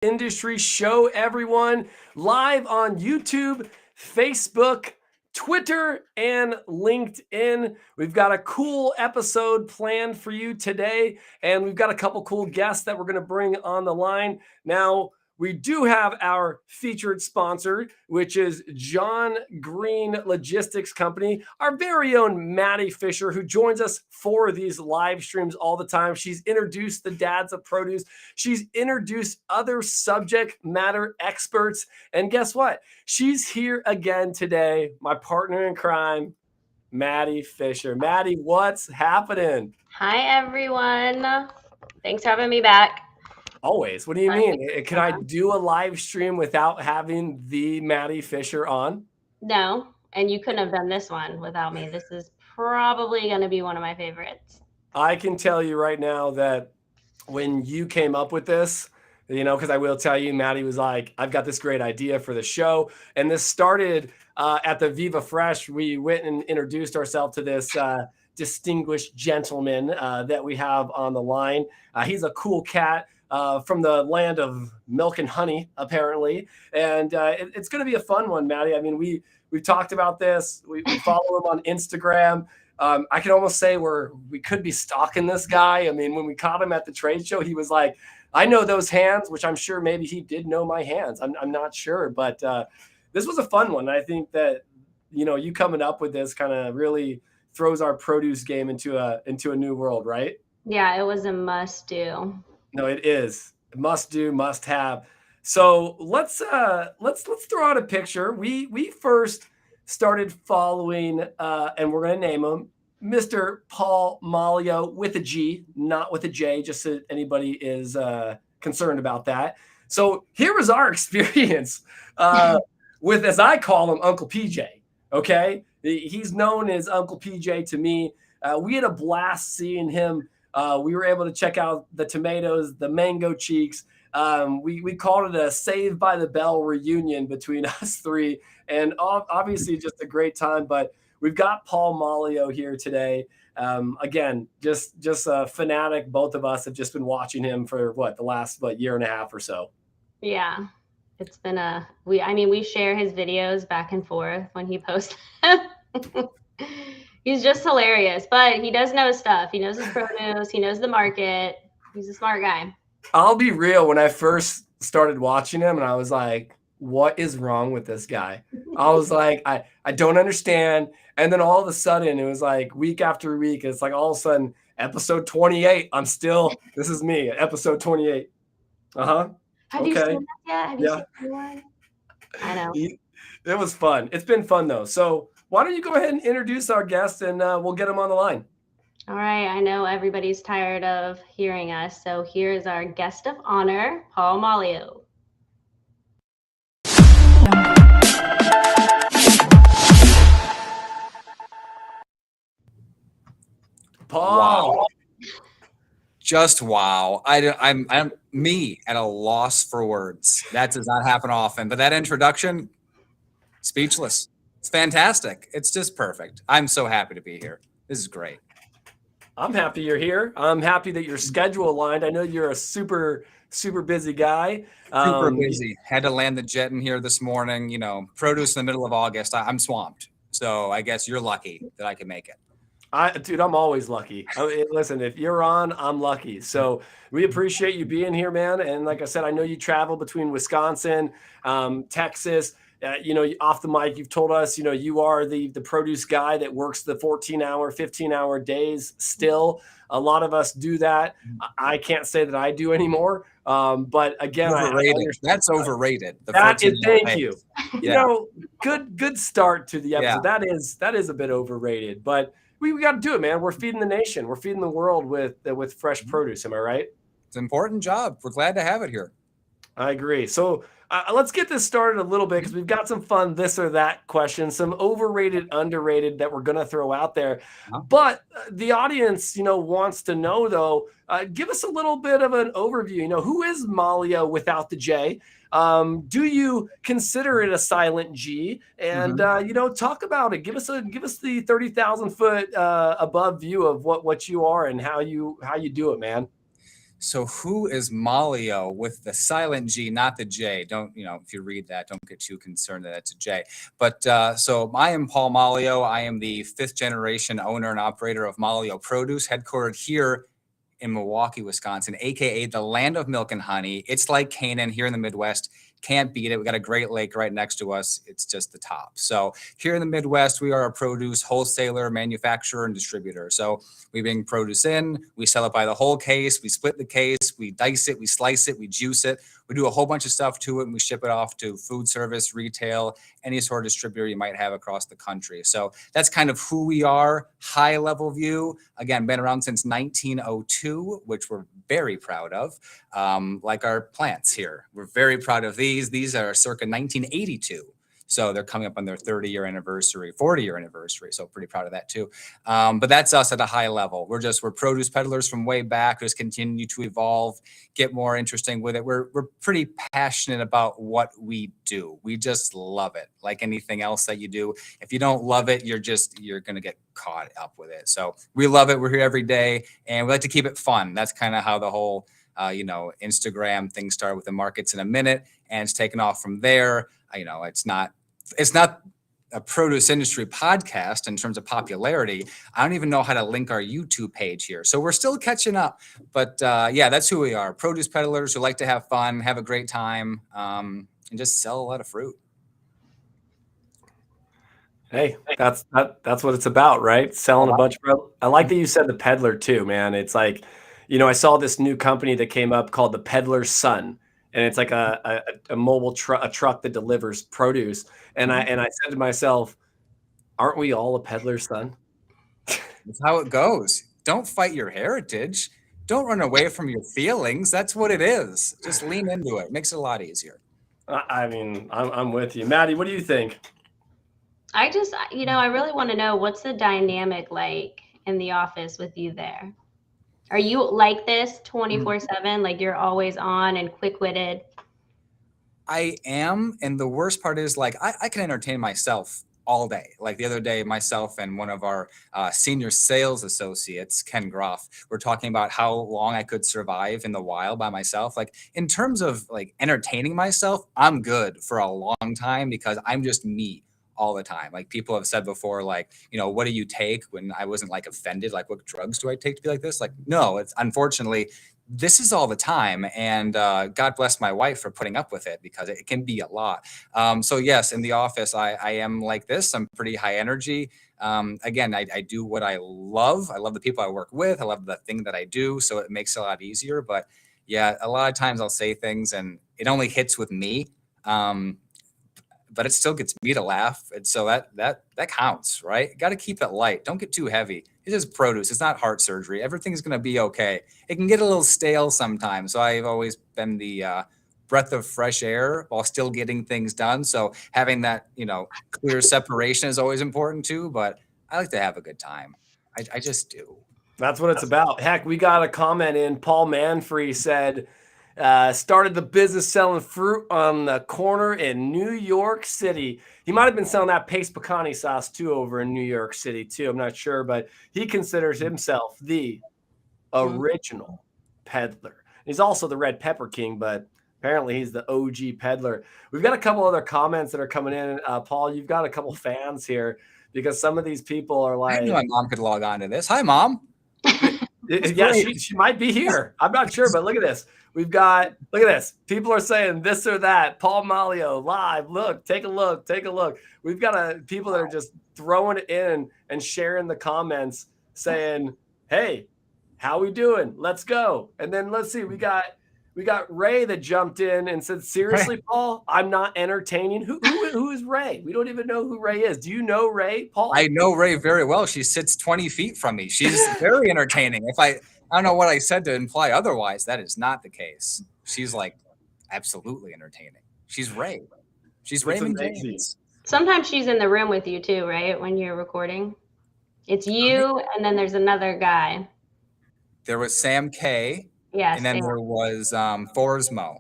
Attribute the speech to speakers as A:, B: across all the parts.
A: Industry Show, everyone, live on YouTube, Facebook, Twitter, and LinkedIn. We've got a cool episode planned for you today, and we've got a couple cool guests that we're going to bring on the line. Now, we do have our featured sponsor, which is John Green Logistics Company, our very own Mattie Fisher, who joins us for these live streams all the time. She's introduced the dads of produce. She's introduced other subject matter experts. And guess what? She's here again today, my partner in crime, Mattie Fisher. Mattie, what's happening?
B: Hi, everyone. Thanks for having me back.
A: Always. What do you mean? Can I do a live stream without having the Mattie Fisher on?
B: No, and you couldn't have done this one without me. This is probably going to be one of my favorites.
A: I can tell you right now that when you came up with this, because I will tell you, Mattie was like, I've got this great idea for the show. And this started at the Viva Fresh. We went and introduced ourselves to this distinguished gentleman that we have on the line. He's a cool cat. From the land of milk and honey, apparently. And it's going to be a fun one, Mattie. I mean, we've talked about this. We follow him on Instagram. I can almost say we could be stalking this guy. I mean, when we caught him at the trade show, he was like, I know those hands, which I'm sure maybe he did know my hands. I'm not sure. But this was a fun one. I think that, you coming up with this kind of really throws our produce game into a new world, right?
B: Yeah, it was a must do.
A: No, it is. Must do, must have. So let's throw out a picture. We first started following, and we're going to name him Mr. Paul Majlio with a G, not with a J, just so anybody is concerned about that. So here was our experience with, as I call him, Uncle PJ. Okay, he's known as Uncle PJ to me. We had a blast seeing him. We were able to check out the tomatoes, the mango cheeks. We called it a Saved by the Bell reunion between us three, and obviously just a great time. But we've got Paul Majlio here today. Again, just a fanatic. Both of us have just been watching him for the last year and a half or so.
B: Yeah, it's been we share his videos back and forth when he posts. He's just hilarious, but he does know his stuff. He knows his produce. He knows the market. He's a smart guy.
A: I'll be real. When I first started watching him, and I was like, what is wrong with this guy? I was like, I don't understand. And then all of a sudden, it was like week after week. It's like all of a sudden, episode 28. This is me, episode 28.
B: Have you seen that yet? Have you seen one? I know.
A: It was fun. It's been fun, though. So why don't you go ahead and introduce our guest, and we'll get him on the line.
B: All right. I know everybody's tired of hearing us. So here's our guest of honor, Paul Majlio.
A: Paul.
C: Wow. Just wow. I'm me at a loss for words. That does not happen often. But that introduction, speechless. It's fantastic. It's just perfect. I'm so happy to be here. This is great.
A: I'm happy you're here. I'm happy that your schedule aligned. I know you're a super busy guy.
C: Super busy. Had to land the jet in here this morning. Produce in the middle of August. I'm swamped. So I guess you're lucky that I can make it.
A: Dude, I'm always lucky. Listen, if you're on, I'm lucky. So we appreciate you being here, man. And like I said, I know you travel between Wisconsin, Texas. Off the mic, you've told us, you are the produce guy that works the 14-hour, 15-hour days still. A lot of us do that. I can't say that I do anymore. But again,
C: overrated. That's overrated.
A: Thank you. Yeah. Good start to the episode. Yeah. That is a bit overrated, but we got to do it, man. We're feeding the nation. We're feeding the world with fresh produce. Am I right?
C: It's an important job. We're glad to have it here.
A: I agree. So let's get this started a little bit because we've got some fun this or that questions, some overrated, underrated that we're going to throw out there. But the audience, wants to know, though, give us a little bit of an overview. Who is Majlio without the J? Do you consider it a silent G? And, talk about it. Give us the 30,000 foot above view of what you are and how you do it, man.
C: So who is Maglio with the silent G, not the J? Don't, if you read that, don't get too concerned that it's a J. But so I am Paul Majlio. I am the 5th generation owner and operator of Maglio Produce, headquartered here in Milwaukee, Wisconsin, AKA the land of milk and honey. It's like Canaan here in the Midwest. Can't beat it. We got a great lake right next to us. It's just the top. So here in the Midwest, we are a produce wholesaler, manufacturer, and distributor. So we bring produce in, we sell it by the whole case, we split the case, we dice it, we slice it, we juice it. We do a whole bunch of stuff to it, and we ship it off to food service, retail, any sort of distributor you might have across the country. So that's kind of who we are, high level view. Again, been around since 1902, which we're very proud of. Like our plants here, we're very proud of these. These are circa 1982. So they're coming up on their 30-year anniversary, 40-year anniversary. So pretty proud of that too. But that's us at a high level. We're produce peddlers from way back, just continue to evolve, get more interesting with it. We're pretty passionate about what we do. We just love it. Like anything else that you do, if you don't love it, you're going to get caught up with it. So we love it. We're here every day, and we like to keep it fun. That's kind of how the whole Instagram thing started with the markets in a minute, and it's taken off from there. It's not a produce industry podcast in terms of popularity. I don't even know how to link our YouTube page here. So we're still catching up. But that's who we are. Produce peddlers who like to have fun, have a great time, and just sell a lot of fruit.
A: Hey, that's what it's about, right? Selling a bunch of. I like that you said the peddler too, man. It's like, I saw this new company that came up called the Peddler's Son, and it's like a mobile truck, a truck that delivers produce. And I said to myself, aren't we all a peddler's son?
C: That's how it goes. Don't fight your heritage. Don't run away from your feelings. That's what it is. Just lean into it. Makes it a lot easier.
A: I mean, I'm with you. Mattie, what do you think?
B: I just, I really want to know, what's the dynamic like in the office with you there? Are you like this 24/7? Like you're always on and quick-witted?
C: I am. And the worst part is, like, I can entertain myself all day. Like the other day, myself and one of our senior sales associates, Ken Groff, were talking about how long I could survive in the wild by myself. Like in terms of like entertaining myself, I'm good for a long time because I'm just me all the time. Like people have said before, like, what do you take? When I wasn't like offended, like what drugs do I take to be like this? Like, no, it's unfortunately, this is all the time. And God bless my wife for putting up with it because it can be a lot. So yes, in the office, I am like this. I'm pretty high energy. Again, I do what I love. I love the people I work with. I love the thing that I do. So it makes it a lot easier. But yeah, a lot of times I'll say things and it only hits with me. But it still gets me to laugh. And so that counts, right? Got to keep it light. Don't get too heavy. It is produce. It's not heart surgery. Everything's going to be okay. It can get a little stale sometimes. So I've always been the breath of fresh air while still getting things done. So having that, clear separation is always important too. But I like to have a good time. I just do.
A: That's what it's about. Heck, we got a comment in. Paul Manfrey said, started the business selling fruit on the corner in New York City. He might have been selling that paste pecani sauce too over in New York City too. I'm not sure, but he considers himself the original peddler. He's also the red pepper king, but apparently he's the OG peddler. We've got a couple other comments that are coming in. Paul, you've got a couple fans here because some of these people are like,
C: I knew my mom could log on to this. Hi, Mom.
A: Yeah, she might be here. I'm not sure, but look at this. Look at this. People are saying this or that. Paul Majlio live. Look, take a look. We've got people that are just throwing it in and sharing the comments saying, hey, how we doing? Let's go. And then let's see. We got Ray that jumped in and said, seriously, Paul, I'm not entertaining. Who is Ray? We don't even know who Ray is. Do you know Ray, Paul?
C: I know Ray very well. She sits 20 feet from me. She's very entertaining. I don't know what I said to imply otherwise. That is not the case. She's like absolutely entertaining. She's Ray. She's Raymond James.
B: Sometimes she's in the room with you too, right? When you're recording. It's you and then there's another guy.
C: There was Sam K.
B: Yeah.
C: And then there was Forsmo.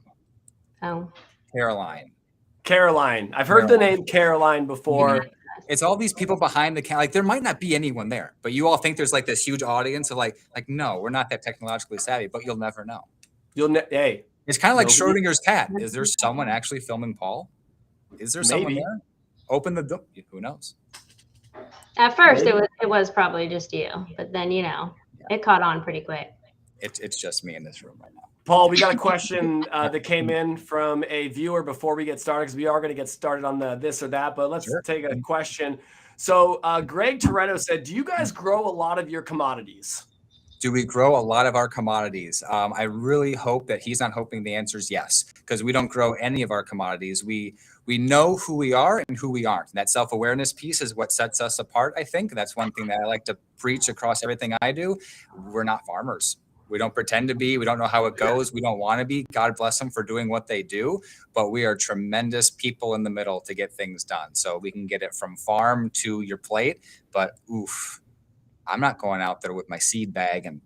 B: Oh.
C: Caroline.
A: I've heard the name Caroline before.
C: It's all these people behind the camera. Like there might not be anyone there, but you all think there's like this huge audience of like no, we're not that technologically savvy, but you'll never know.
A: Hey,
C: it's kind of like Schrodinger's cat. Is there someone actually filming Paul? Is there someone
A: Maybe.
C: there? Open the door. Who knows?
B: At first, it was probably just you, but then it caught on pretty quick.
C: It's just me in this room right now.
A: Paul, we got a question that came in from a viewer before we get started, because we are going to get started on the this or that, but let's take a question. So Greg Toretto said, do you guys grow a lot of your commodities?
C: Do we grow a lot of our commodities? I really hope that he's not hoping the answer is yes, because we don't grow any of our commodities. We know who we are and who we aren't. That self-awareness piece is what sets us apart, I think. That's one thing that I like to preach across everything I do. We're not farmers. We don't pretend to be. We don't know how it goes. We don't want to be. God bless them for doing what they do. But we are tremendous people in the middle to get things done. So we can get it from farm to your plate. But oof, I'm not going out there with my seed bag and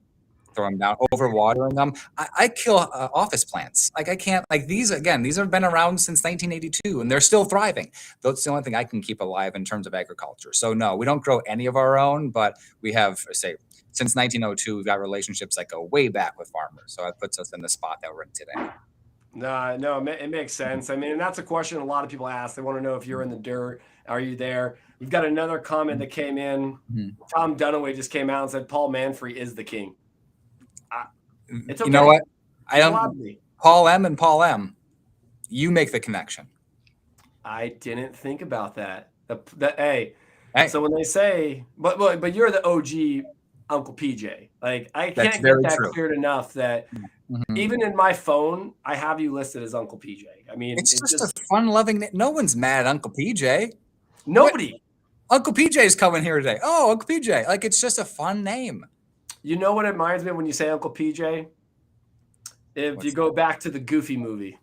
C: throwing down, overwatering them. I kill office plants. Like I can't, like these have been around since 1982 and they're still thriving. That's the only thing I can keep alive in terms of agriculture. So no, we don't grow any of our own, but we have, say, since 1902, we've got relationships that go way back with farmers. So that puts us in the spot that we're in today.
A: No, it makes sense. I mean, and that's a question a lot of people ask. They want to know if you're in the dirt. Are you there? We've got another comment that came in. Tom Dunaway just came out and said, Paul Manfrey is the king. It's okay.
C: You know what? I don't. Paul M and Paul M. You make the connection.
A: I didn't think about that. Hey. So when they say, but you're the OG Uncle PJ. Like I can't get that cleared enough that even in my phone, I have you listed as Uncle PJ. I mean,
C: it's just a fun-loving. No one's mad at Uncle PJ.
A: Nobody.
C: Uncle PJ is coming here today. Oh, Uncle PJ. Like it's just a fun name.
A: You know what it reminds me of when you say Uncle PJ? If you go back to the Goofy movie.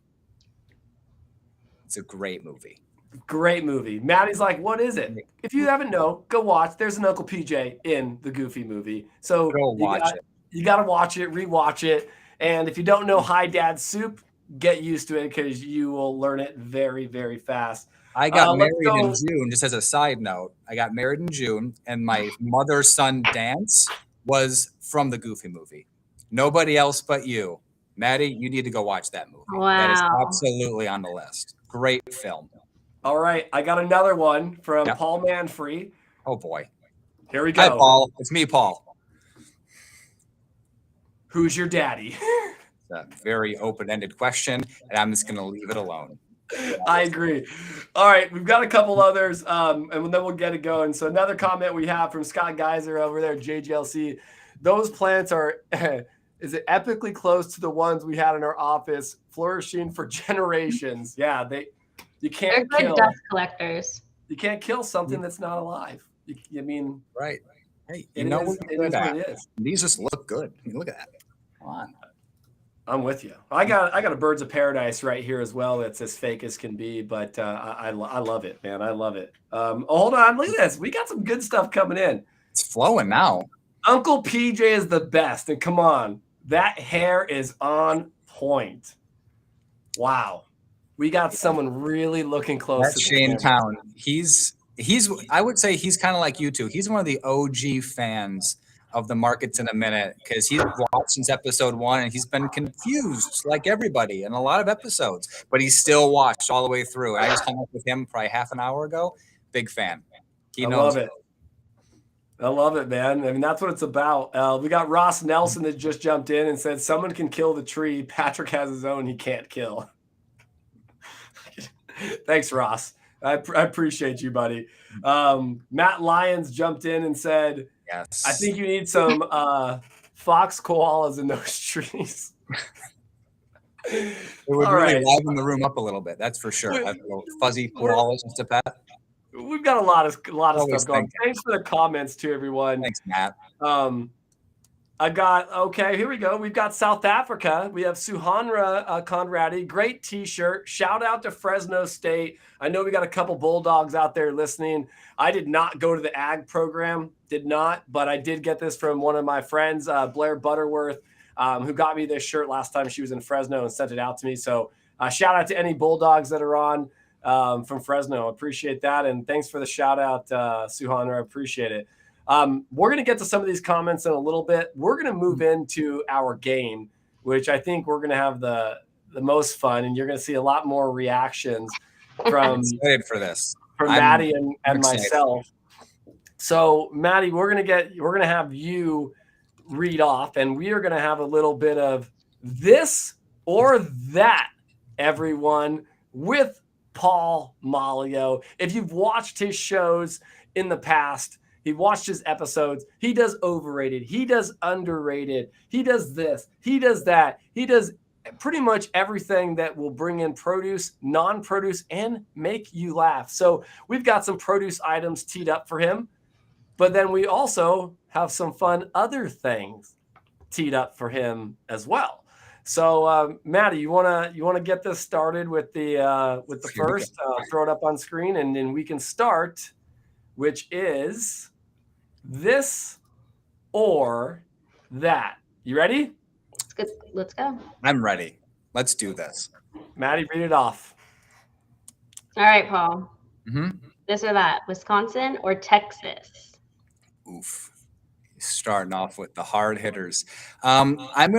C: It's a great movie.
A: Great movie. Mattie's like, what is it? If you haven't know, go watch. There's an Uncle PJ in the Goofy movie. So
C: go watch it.
A: You got to watch it, rewatch it. And if you don't know Hi Dad Soup, get used to it because you will learn it very, very fast.
C: I got married in June, just as a side note. I got married in June, and my mother-son dance was from the Goofy movie. Nobody else but you. Mattie, you need to go watch that movie.
B: Wow.
C: That is absolutely on the list. Great film.
A: All right. I got another one from Paul Manfrey.
C: Oh, boy.
A: Here we go.
C: Hi, Paul. It's me, Paul.
A: Who's your daddy?
C: It's a very open-ended question, and I'm just going to leave it alone.
A: I agree. All right. We've got a couple others, and then we'll get it going. So another comment we have from Scott Geiser over there, JGLC. Those plants are... is it epically close to the ones we had in our office, flourishing for generations? Yeah, you can't
B: They're good dust collectors.
A: You can't kill something that's not alive.
C: Right. Hey,
A: it is what it is.
C: These just look good. I mean, look at that. Come on.
A: I'm with you. I got a Birds of Paradise right here as well. That's as fake as can be, but I love it, man. I love it. Hold on, look at this. We got some good stuff coming in.
C: It's flowing now.
A: Uncle PJ is the best, and come on. That hair is on point. Wow. We got someone really looking close.
C: That's Shane Town. He's I would say he's kind of like you two. He's one of the OG fans of the Markets in a Minute because he's watched since episode 1 and he's been confused like everybody in a lot of episodes, but he's still watched all the way through. And I just hung up with him probably half an hour ago. Big fan. He knows.
A: Love it. I love it, man. I mean, that's what it's about. We got Ross Nelson that just jumped in and said, someone can kill the tree. Patrick has his own he can't kill. Thanks, Ross. I appreciate you, buddy. Matt Lyons jumped in and said,
C: yes,
A: I think you need some fox koalas in those trees.
C: It would really liven the room up a little bit. That's for sure. A little fuzzy koalas just a pat.
A: We've got a lot of stuff going. Thanks for the comments to everyone.
C: Thanks, Matt.
A: Here we go. We've got South Africa. We have Suhanra Conradi. Great t-shirt. Shout out to Fresno State. I know we got a couple Bulldogs out there listening. I did not go to the ag program, but I did get this from one of my friends, Blair Butterworth, who got me this shirt last time she was in Fresno and sent it out to me. So shout out to any Bulldogs that are on. from Fresno. Appreciate that. And thanks for the shout out, Suhander. I appreciate it. We're going to get to some of these comments in a little bit. We're going to move into our game, which I think we're going to have the most fun, and you're going to see a lot more reactions from
C: excited for this.
A: From Mattie and myself. So Mattie, we're going to have you read off, and we are going to have a little bit of this or that, everyone, with Paul Majlio. If you've watched his shows in the past, he watched his episodes, he does overrated, he does underrated, he does this, he does that, he does pretty much everything that will bring in produce, non-produce, and make you laugh. So we've got some produce items teed up for him, but then we also have some fun other things teed up for him as well. So Mattie, you wanna get this started with the first? Throw it up on screen, and then we can start, which is this or that. You ready?
B: Let's go.
C: I'm ready. Let's do this.
A: Mattie, read it off.
B: All right, Paul.
C: Mm-hmm.
B: This or that, Wisconsin or Texas?
C: Oof. Starting off with the hard hitters. I'm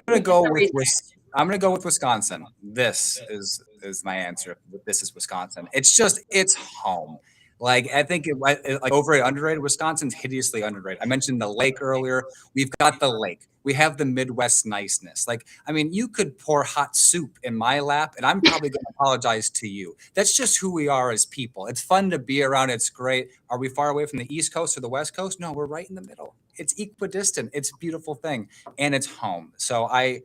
C: gonna go with Wisconsin. This is my answer. This is Wisconsin. It's home. Like, I think like overrated, underrated. Wisconsin's hideously underrated. I mentioned the lake earlier. We've got the lake. We have the Midwest niceness. Like, I mean, you could pour hot soup in my lap, and I'm probably going to apologize to you. That's just who we are as people. It's fun to be around. It's great. Are we far away from the East Coast or the West Coast? No, we're right in the middle. It's equidistant. It's a beautiful thing, and it's home. So I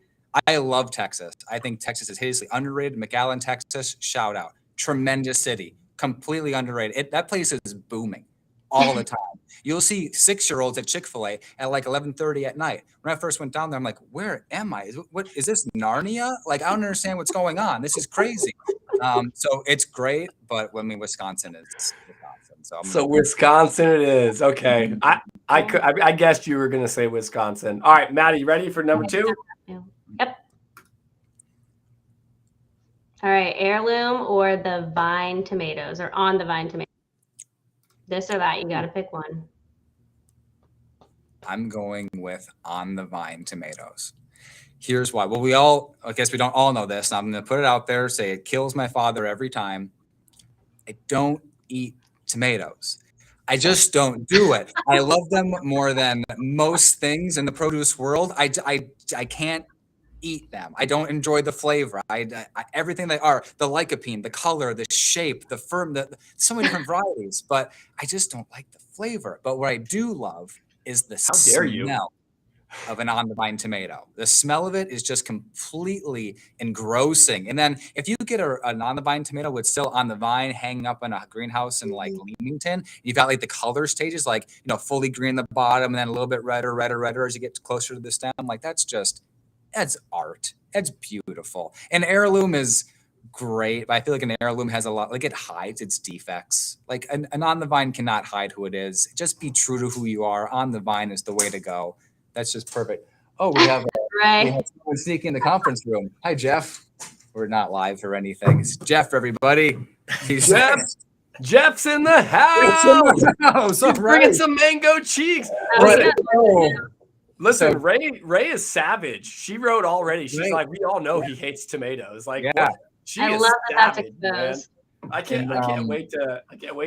C: love Texas. I think Texas is hideously underrated. McAllen, Texas, shout out. Tremendous city. Completely underrated. That place is booming all the time. You'll see 6-year-olds at Chick-fil-A at like 11:30 at night. When I first went down there, I'm like, where am I? What is this, Narnia? Like, I don't understand what's going on. This is crazy. So it's great, but I mean, Wisconsin is Wisconsin.
A: So Wisconsin it is. Okay. I guessed you were going to say Wisconsin. All right, Mattie, you ready for number 2?
B: Yep. All right, heirloom or the vine tomatoes, or on the vine tomatoes? This or that, you got to pick one.
C: I'm going with on the vine tomatoes. Here's why. Well, I guess we don't all know this. I'm going to put it out there, say it kills my father every time. I don't eat tomatoes. I just don't do it. I love them more than most things in the produce world. I can't eat them. I don't enjoy the flavor. Everything they are, the lycopene, the color, the shape, the firm, so many different varieties, but I just don't like the flavor. But what I do love is the smell of an on the vine tomato. The smell of it is just completely engrossing. And then if you get an on the vine tomato with still on the vine hanging up in a greenhouse in like Leamington, you've got like the color stages, like, fully green at the bottom and then a little bit redder as you get closer to the stem. Like, that's art. That's beautiful. An heirloom is great, but I feel like an heirloom has a lot, like, it hides its defects. Like an on the vine cannot hide who it is. Just be true to who you are. On the vine is the way to go. That's just perfect. Oh, we have someone sneaking in the conference room. Hi, Jeff. We're not live or anything. It's Jeff, everybody.
A: Jeff's in the house. He's bringing some mango cheeks. Listen, Ray is savage. She wrote already. She's like, we all know he hates tomatoes. Like,
C: yeah.
B: I love that that's exposed.
A: I can't wait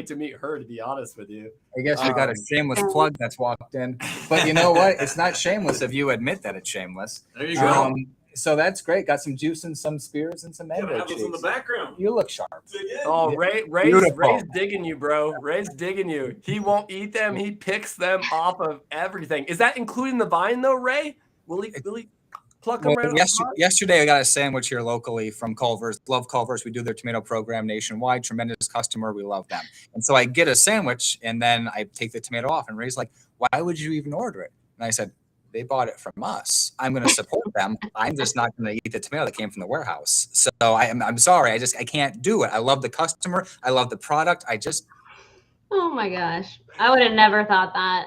A: to meet her, to be honest with you.
C: I guess we got a shameless plug that's walked in. But you know what? It's not shameless if you admit that it's shameless.
D: There you go.
C: So that's great. Got some juice and some spears and some mango cheeks.
D: in the background.
C: You look sharp.
A: Oh, Ray's digging you, bro. Ray's digging you. He won't eat them. He picks them off of everything. Is that including the vine, though, Ray? Will he pluck them right off?
C: Yesterday, I got a sandwich here locally from Culver's. Love Culver's. We do their tomato program nationwide. Tremendous customer. We love them. And so I get a sandwich, and then I take the tomato off. And Ray's like, why would you even order it? And I said, they bought it from us. I'm going to support them. I'm just not going to eat the tomato that came from the warehouse. So I'm sorry. I can't do it. I love the customer. I love the product.
B: Oh my gosh. I would have never thought that.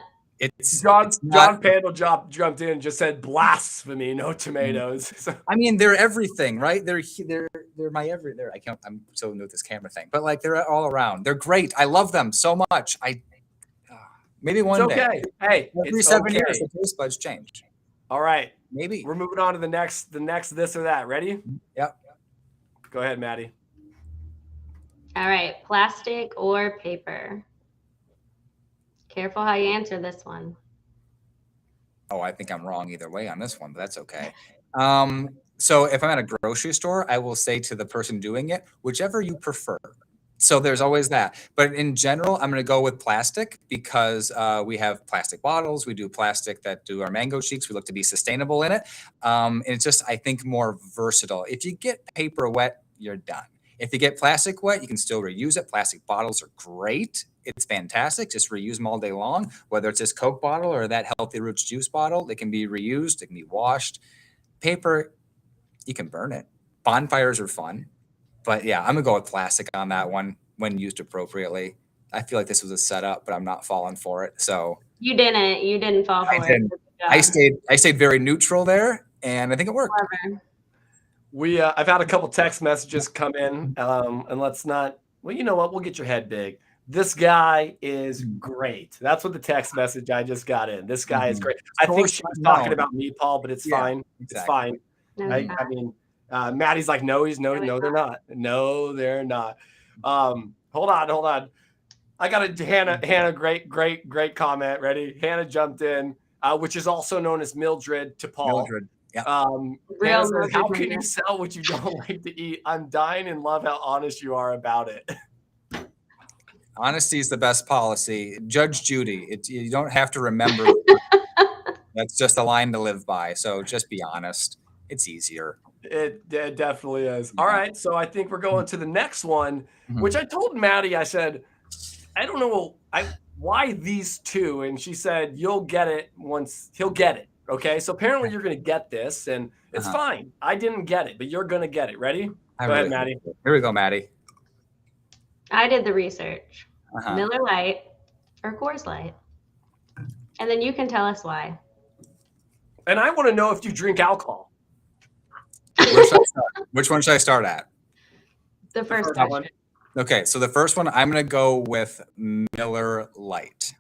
A: John
C: it's not,
A: Pandle jumped in and just said blasphemy, no tomatoes. So,
C: I mean, they're everything, right? They're my I'm so new with this camera thing, but like they're all around. They're great. I love them so much. Maybe
A: it's
C: one day.
A: okay. Hey,
C: Every
A: it's
C: 7
A: okay.
C: years, the taste buds change.
A: All right.
C: Maybe.
A: We're moving on to the next this or that. Ready?
C: Yep.
A: Go ahead, Mattie.
B: All right, plastic or paper? Careful how you answer this one.
C: Oh, I think I'm wrong either way on this one, but that's okay. So if I'm at a grocery store, I will say to the person doing it, whichever you prefer. So there's always that. But in general, I'm going to go with plastic because we have plastic bottles. We do plastic that do our mango shakes. We look to be sustainable in it. And it's just, I think, more versatile. If you get paper wet, you're done. If you get plastic wet, you can still reuse it. Plastic bottles are great. It's fantastic. Just reuse them all day long, whether it's this Coke bottle or that Healthy Roots juice bottle. They can be reused. They can be washed. Paper, you can burn it. Bonfires are fun. But yeah, I'm going to go with plastic on that one when used appropriately. I feel like this was a setup, but I'm not falling for it. So
B: You didn't fall for it.
C: didn't.
B: Good job.
C: I stayed very neutral there, and I think it worked.
B: Clever.
A: I've had a couple text messages come in, and let's not. Well, you know what? We'll get your head big. This guy is great. That's what the text message I just got in. This guy is great. I think she was talking about me, Paul, but it's fine.
C: Exactly.
A: It's fine.
B: No, it's
A: I mean, Maddie's like, no, they're not. No, they're not. Hold on. I got a Hannah, great comment. Ready? Hannah jumped in, which is also known as Mildred to Paul.
C: Mildred. Yeah.
B: Real
A: Hannah says, how can
B: Mildred.
A: you sell what you don't like to eat? I'm dying and love how honest you are about it.
C: Honesty is the best policy. Judge Judy. You don't have to remember. That's just a line to live by. So just be honest. It's easier.
A: It definitely is. All right. So I think we're going to the next one, which I told Mattie, I said, I don't know why these two. And she said, you'll get it once he'll get it. Okay. So apparently you're going to get this and it's fine. I didn't get it, but you're going to get it. Ready? Go ahead, Mattie.
C: Here we go, Mattie.
B: I did the research. Miller Lite or Coors Light. And then you can tell us why.
A: And I want to know if you drink alcohol.
C: Which one should I start at?
B: The first
A: one.
B: question.
C: Okay, so the first one, I'm going to go with Miller Lite.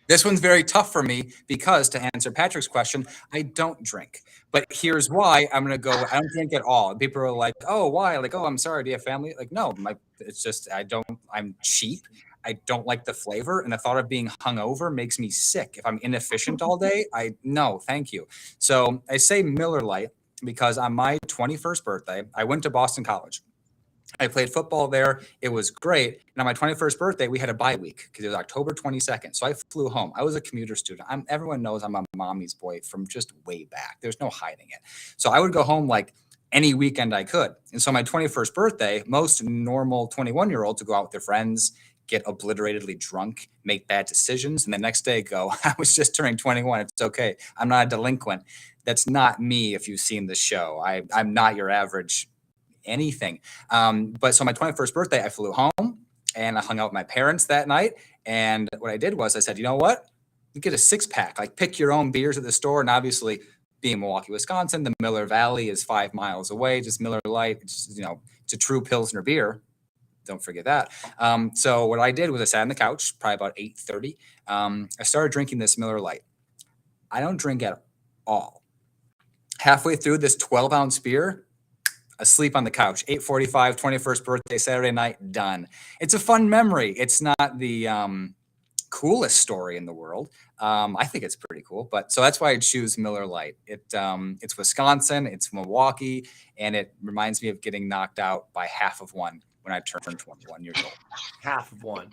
C: This one's very tough for me because, to answer Patrick's question, I don't drink. But here's why. I'm going to go, I don't drink at all. And people are like, oh, why? Like, oh, I'm sorry. Do you have family? Like, no, it's just, I'm cheap. I don't like the flavor. And the thought of being hungover makes me sick. If I'm inefficient all day, no, thank you. So I say Miller Lite because on my 21st birthday, I went to Boston College. I played football there. It was great. And on my 21st birthday, we had a bye week because it was October 22nd. So I flew home. I was a commuter student. Everyone knows I'm a mommy's boy from just way back. There's no hiding it. So I would go home like any weekend I could. And so my 21st birthday, most normal 21-year-olds would go out with their friends, get obliteratedly drunk, make bad decisions, and the next day go, I was just turning 21. It's okay. I'm not a delinquent. That's not me if you've seen the show. I'm not your average anything. But so my 21st birthday, I flew home and I hung out with my parents that night. And what I did was I said, you know what? You get a 6-pack, like pick your own beers at the store. And obviously being Milwaukee, Wisconsin, the Miller Valley is 5 miles away, just Miller Lite, it's a true Pilsner beer. Don't forget that. So what I did was I sat on the couch, probably about 8:30. I started drinking this Miller Lite. I don't drink at all. Halfway through this 12-ounce beer, asleep on the couch, 8:45, 21st birthday, Saturday night, done. It's a fun memory. It's not the coolest story in the world. I think it's pretty cool, but so that's why I choose Miller Lite. It's Wisconsin, it's Milwaukee, and it reminds me of getting knocked out by half of one when I turned 21 years old.
A: Half of one.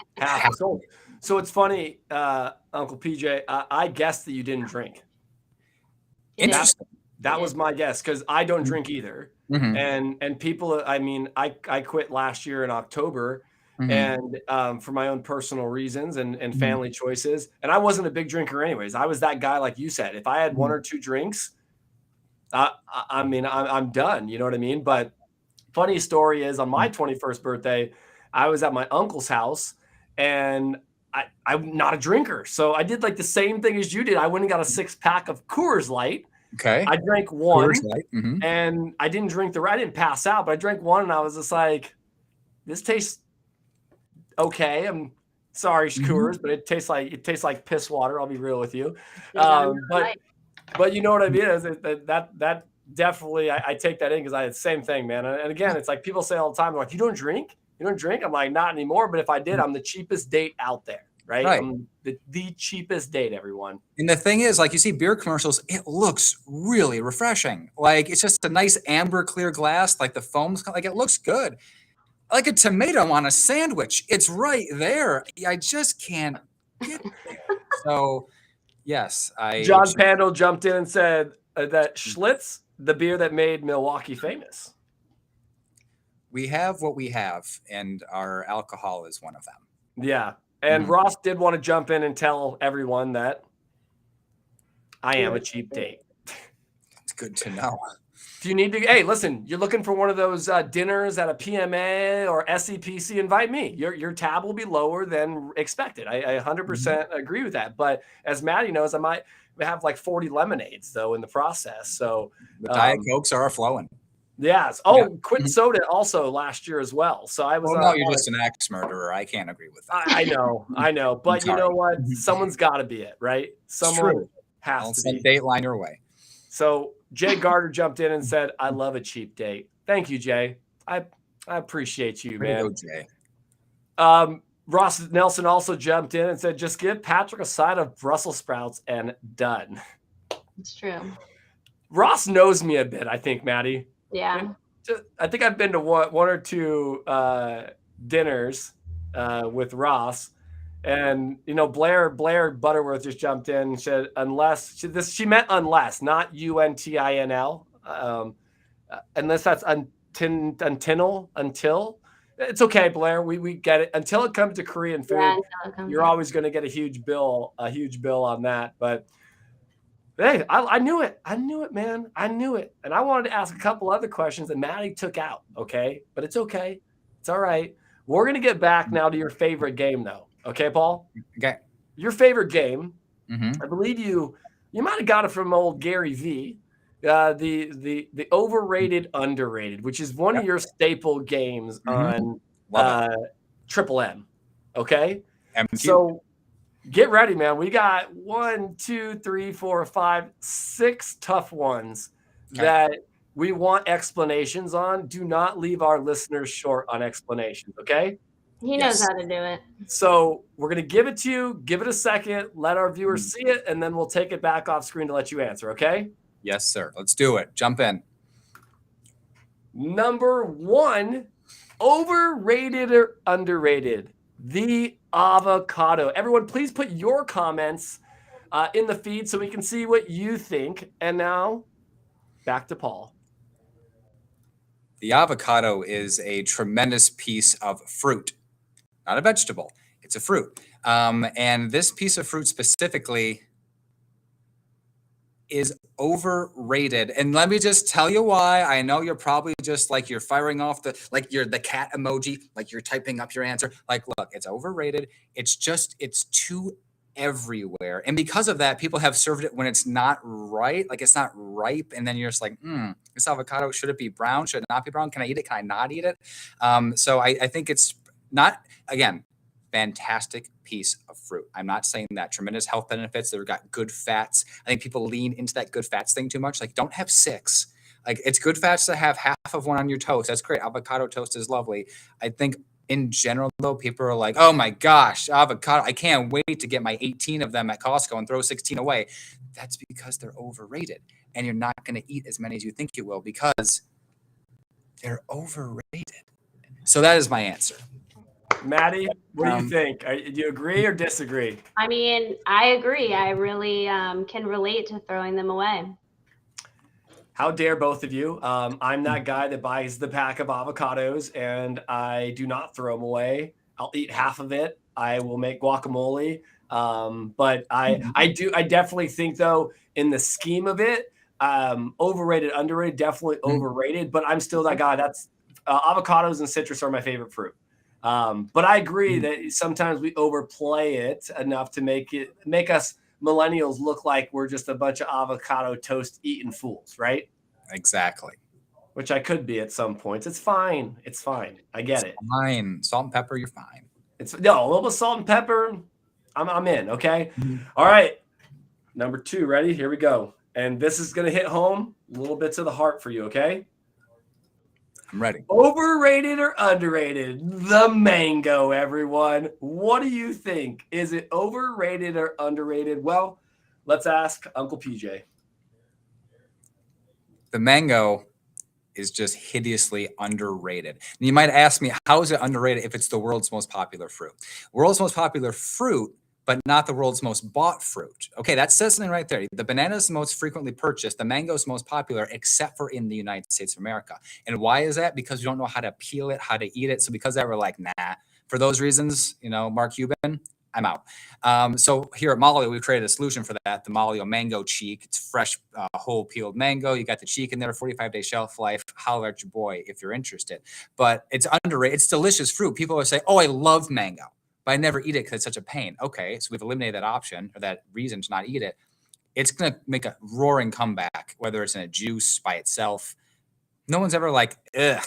A: So it's funny, Uncle PJ, I guessed that you didn't drink.
C: Interesting.
A: That was my guess because I don't drink either. Mm-hmm. And people, I mean, I quit last year in October and for my own personal reasons and family choices. And I wasn't a big drinker anyways. I was that guy, like you said, if I had one or two drinks, I mean, I'm done. You know what I mean? But funny story is on my 21st birthday, I was at my uncle's house and I'm not a drinker. So I did like the same thing as you did. I went and got a 6-pack of Coors Light.
C: Okay.
A: I drank one
C: Coors Light. Mm-hmm.
A: and I didn't drink I didn't pass out, but I drank one and I was just like, this tastes okay. I'm sorry, Coors, but it tastes like piss water. I'll be real with you. But you know what I mean? Is that definitely, I take that in because I had the same thing, man. And again, it's like people say all the time, like, you don't drink? You don't drink? I'm like, not anymore. But if I did, I'm the cheapest date out there, right? I'm the cheapest date, everyone.
C: And the thing is, like, you see beer commercials, it looks really refreshing. Like, it's just a nice amber clear glass, like the foam's, like, it looks good. Like a tomato on a sandwich. It's right there. I just can't get there. So, yes.
A: John Pandel jumped in and said that Schlitz, the beer that made Milwaukee famous.
C: We have what we have, and our alcohol is one of them.
A: Yeah. And Ross did want to jump in and tell everyone that I am a cheap date.
C: It's good to know.
A: If you need to, hey, listen, you're looking for one of those dinners at a PMA or SCPC, invite me. Your tab will be lower than expected. I 100% agree with that. But as Mattie knows, I might have like 40 lemonades, though, in the process. So
C: the Diet Cokes are flowing.
A: Yes. Oh, Quit Soda also last year as well. So I was.
C: Well, no, you're just an axe murderer. I can't agree with that.
A: I know. But you know what? Someone's got to be it, right? Someone has to be.
C: Dateline your way. So
A: Jay Gardner jumped in and said, "I love a cheap date." Thank you, Jay. I appreciate you, man.
C: Go, Jay.
A: Ross Nelson also jumped in and said, "Just give Patrick a side of Brussels sprouts and done."
B: It's true.
A: Ross knows me a bit, I think, Mattie.
B: Yeah.
A: I think I've been to one or two dinners with Ross, and Blair Butterworth just jumped in and said, "Unless she meant unless, not UNTINL, unless that's until." It's okay, Blair. We get it. Until it comes to Korean food, you're always going to get a huge bill on that, but. Hey, I knew it. I knew it, man. I knew it. And I wanted to ask a couple other questions that Mattie took out, okay? But it's okay. It's all right. We're going to get back now to your favorite game, though. Okay, Paul?
C: Okay.
A: Your favorite game, I believe you might have got it from old Gary V, the Overrated, Underrated, which is one of your staple games on Triple M, okay? So get ready, man. We got 1, 2, 3, 4, 5, 6 tough ones that we want explanations on. Do not leave our listeners short on explanations, okay?
B: He knows how to do it.
A: So we're going to give it to you. Give it a second. Let our viewers see it, and then we'll take it back off screen to let you answer, okay?
C: Yes, sir. Let's do it. Jump in.
A: Number 1, overrated or underrated? The avocado. Everyone, please put your comments in the feed so we can see what you think. And now, back to Paul.
C: The avocado is a tremendous piece of fruit, not a vegetable. It's a fruit. And this piece of fruit specifically is overrated. And let me just tell you why. I know you're probably just like, you're firing off the cat emoji, like you're typing up your answer. Like, look, it's overrated. It's too everywhere. And because of that, people have served it when it's not right, like it's not ripe. And then you're just like, this avocado, should it be brown? Should it not be brown? Can I eat it? Can I not eat it? So I think it's not, again, fantastic piece of fruit. I'm not saying that. Tremendous health benefits. They've got good fats. I think people lean into that good fats thing too much. Like, don't have 6. Like, it's good fats to have half of one on your toast. That's great. Avocado toast is lovely. I think in general, though, people are like, oh my gosh, avocado. I can't wait to get my 18 of them at Costco and throw 16 away. That's because they're overrated. And you're not going to eat as many as you think you will because they're overrated. So that is my answer.
A: Mattie, what do you think? Do you agree or disagree?
B: I mean, I agree. I really can relate to throwing them away.
A: How dare both of you? I'm that guy that buys the pack of avocados and I do not throw them away. I'll eat half of it. I will make guacamole. But I definitely think, though, in the scheme of it, overrated, underrated, definitely overrated. But I'm still that guy. That's avocados and citrus are my favorite fruit. But I agree that sometimes we overplay it enough to make us millennials look like we're just a bunch of avocado toast eating fools, right?
C: Exactly.
A: Which I could be at some points. It's fine. It's fine. I get it.
C: Fine. Salt and pepper, you're fine.
A: It's no, a little bit salt and pepper. I'm in. Okay.
C: Mhm.
A: All right. Number 2. Ready? Here we go. And this is gonna hit home a little bit to the heart for you. Okay.
C: I'm ready.
A: Overrated or underrated? The mango, everyone. What do you think? Is it overrated or underrated? Well, let's ask Uncle PJ.
C: The mango is just hideously underrated. And you might ask me, how is it underrated if it's the world's most popular fruit? World's most popular fruit, but not the world's most bought fruit. Okay, that says something right there. The banana is the most frequently purchased. The mango is most popular, except for in the United States of America. And why is that? Because we don't know how to peel it, how to eat it. So because that, we're like, nah. For those reasons, Mark Cuban, I'm out. So here at Maglio, we've created a solution for that, the Maglio Mango Cheek. It's fresh, whole peeled mango. You got the cheek in there, 45-day shelf life. Holler at your boy if you're interested. But it's underrated. It's delicious fruit. People always say, oh, I love mango, but I never eat it because it's such a pain. Okay, so we've eliminated that option or that reason to not eat it. It's going to make a roaring comeback, whether it's in a juice by itself. No one's ever like, ugh,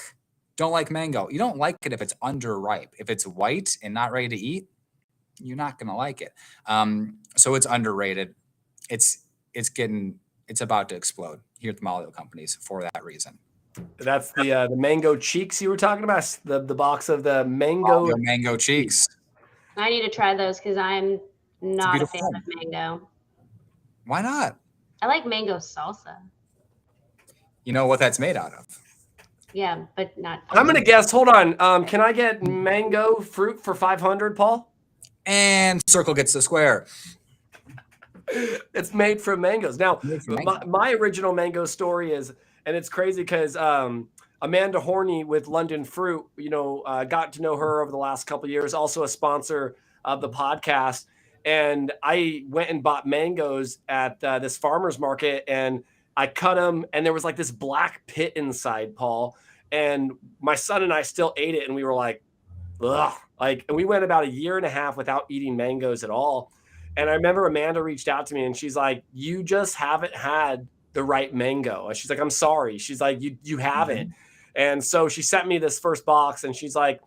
C: don't like mango. You don't like it if it's underripe. If it's white and not ready to eat, you're not going to like it. So it's underrated. It's about to explode here at the Maglio Companies for that reason.
A: That's the mango cheeks you were talking about. The box of the mango
C: mango cheeks.
B: I need to try those because I'm not a fan
C: beautiful
B: of mango.
C: Why not?
B: I like mango salsa.
C: You know what that's made out of?
B: Yeah, but not.
A: I'm gonna guess. Hold on. Can I get mango fruit for 500, Paul?
C: And circle gets the square.
A: It's made from mangoes. Now,
C: Made from mango.
A: my original mango story is, and it's crazy because Amanda Horney with London Fruit, got to know her over the last couple of years, also a sponsor of the podcast. And I went and bought mangoes at this farmer's market, and I cut them, and there was like this black pit inside, Paul. And my son and I still ate it, and we were like, ugh. And we went about a year and a half without eating mangoes at all. And I remember Amanda reached out to me, and she's like, you just haven't had the right mango. And she's like, I'm sorry. She's like, you haven't. And so she sent me this first box, and she's like,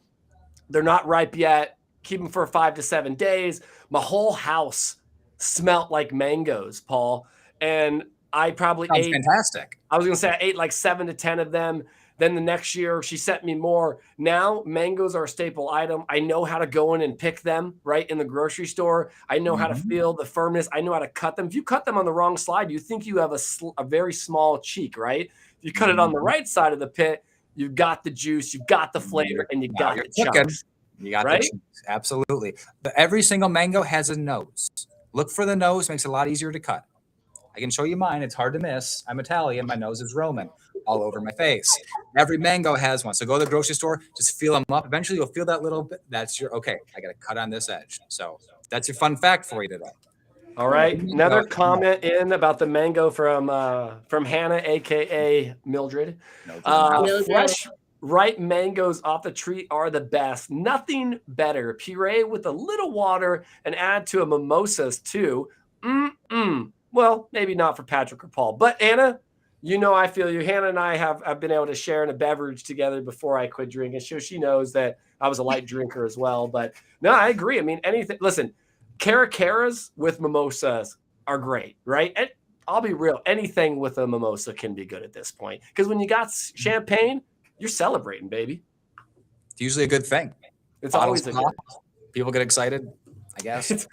A: they're not ripe yet. Keep them for 5 to 7 days. My whole house smelt like mangoes, Paul. And I probably
C: Sounds
A: ate
C: fantastic.
A: I was going to say I ate like 7 to 10 of them. Then the next year she sent me more. Now mangoes are a staple item. I know how to go in and pick them right in the grocery store. I know how to feel the firmness. I know how to cut them. If you cut them on the wrong side, you think you have a very small cheek, right? If you cut it on the right side of the pit, you've got the juice, you've got the flavor, and you got the chunks.
C: You got
A: right?
C: the chunks. Absolutely. But every single mango has a nose. Look for the nose. Makes it a lot easier to cut. I can show you mine. It's hard to miss. I'm Italian. My nose is Roman all over my face. Every mango has one. So go to the grocery store, just feel them up. Eventually you'll feel that little bit. That's your, okay, I got to cut on this edge. So that's your fun fact for you today.
A: All right. Another comment in about the mango from Hannah, aka Mildred. Fresh, ripe mangoes off the tree are the best. Nothing better. Puree with a little water and add to a mimosas too. Well, maybe not for Patrick or Paul, but Anna, I feel you. Hannah and I have been able to share in a beverage together before I quit drinking. She knows that I was a light drinker as well. But no, I agree. I mean, anything. Listen, caracaras with mimosas are great, right? And I'll be real. Anything with a mimosa can be good at this point because when you got champagne, you're celebrating, baby.
C: It's usually a good thing.
A: It's always a good.
C: People get excited, I guess.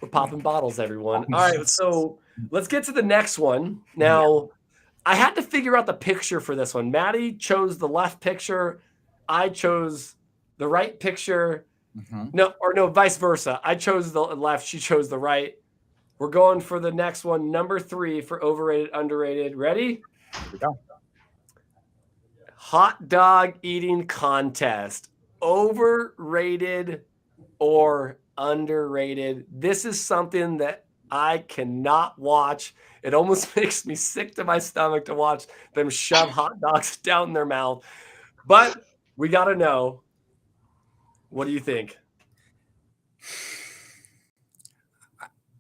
A: We're popping bottles, everyone. All right, so let's get to the next one. Now, I had to figure out the picture for this one. Mattie chose the left picture. I chose the right picture. No, vice versa. I chose the left. She chose the right. We're going for the next one, number 3 for overrated, underrated. Ready?
C: Here we go.
A: Hot dog eating contest. Overrated or underrated? This is something that I cannot watch. It almost makes me sick to my stomach to watch them shove hot dogs down their mouth. But we got to know, What do you think?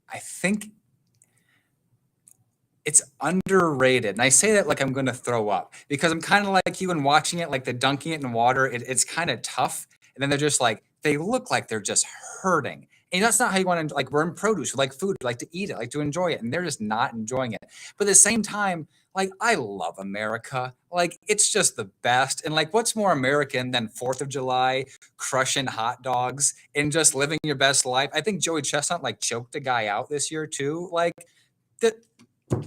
C: I think it's underrated. And I say that like I'm going to throw up because I'm kind of like you and watching it, like the dunking it in water, it's kind of tough. And then they're just like, they look like they're just hurting. And that's not how you want to, like, burn produce, you like food, you like to eat it, like to enjoy it. And they're just not enjoying it. But at the same time, like, I love America. Like, it's just the best. And like, what's more American than 4th of July, crushing hot dogs and just living your best life? I think Joey Chestnut like choked a guy out this year too. Like, that,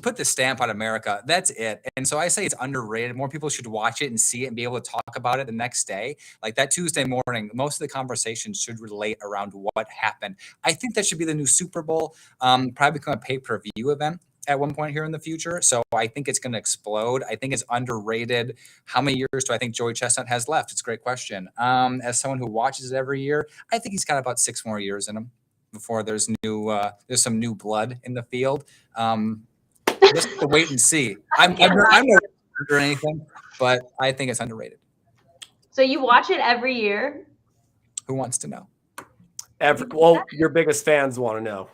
C: put the stamp on America. That's it. And so I say it's underrated. More people should watch it and see it and be able to talk about it the next day. Like that Tuesday morning, most of the conversations should relate around what happened. I think that should be the new Super Bowl, probably become a pay-per-view event at one point here in the future. So I think it's going to explode. I think it's underrated. How many years do I think Joey Chestnut has left? It's a great question. As someone who watches it every year, I think he's got about 6 more years in him before there's some new blood in the field. Just to wait and see. I'm not or anything, but I think it's underrated.
B: So you watch it every year?
C: Who wants to know?
A: Well, your biggest fans want to know.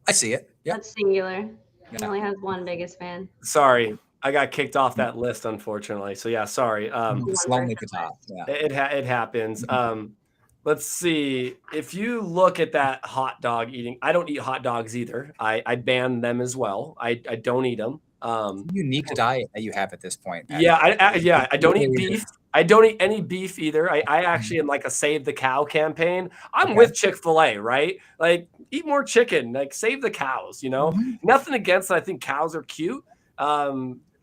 C: I see it. Yeah.
B: That's singular. He only has one biggest fan.
A: Sorry, I got kicked off that list, unfortunately. So yeah, sorry.
C: It's lonely to top. Yeah.
A: It happens. Let's see. If you look at that hot dog eating, I don't eat hot dogs either. I ban them as well. I don't eat them.
C: Unique diet that you have at this point.
A: Yeah, I don't eat beef. I don't eat any beef either. I actually am like a Save the Cow campaign. I'm with Chick-fil-A, right? Like, eat more chicken. Like, save the cows, you know? Nothing against it. I think cows are cute. I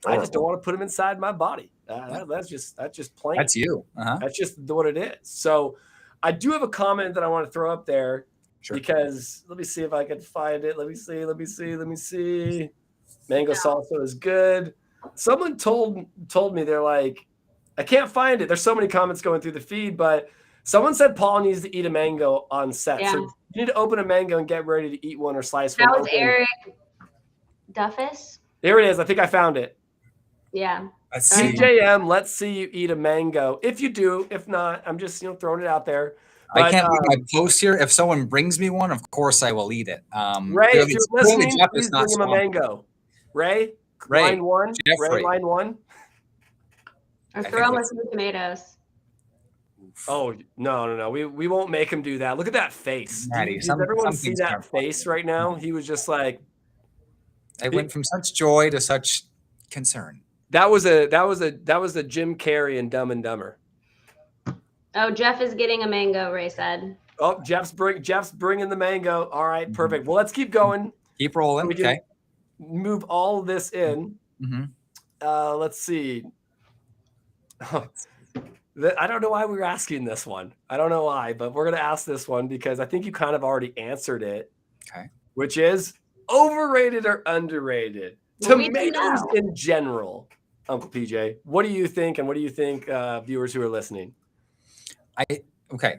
A: just don't want to put them inside my body. That's just plain.
C: That's you.
A: That's just what it is. So I do have a comment that I want to throw up there because let me see if I can find it. Let me see. Mango salsa is good. Someone told me, they're like, I can't find it. There's so many comments going through the feed, but someone said Paul needs to eat a mango on set.
B: Yeah.
A: So you need to open a mango and get ready to eat one or slice one.
B: That was Eric Duffus.
A: There it is. I think I found it.
B: Yeah.
A: CJM, let's see you eat a mango. If you do, if not, I'm just throwing it out there. But,
C: I can't leave my post here. If someone brings me one, of course I will eat it.
A: Ray, if you're listening, please bring him a mango. Ray, line one. Ray, line one.
B: Or throw him some tomatoes.
A: Oh no! We won't make him do that. Look at that face.
C: Mattie,
A: Does everyone see that face right now? He was just like.
C: I went from such joy to such concern.
A: That was a Jim Carrey in Dumb and Dumber.
B: Oh, Jeff is getting a mango, Ray said.
A: Oh, Jeff's bringing the mango. All right, perfect. Well, let's keep going.
C: Keep rolling.
A: We can move all this in. Let's see. I don't know why we were asking this one. I don't know why, but we're going to ask this one because I think you kind of already answered it.
C: Okay.
A: Which is overrated or underrated?
B: Well,
A: tomatoes in general. Uncle PJ, what do you think? And what do you think, viewers who are listening?
C: Okay.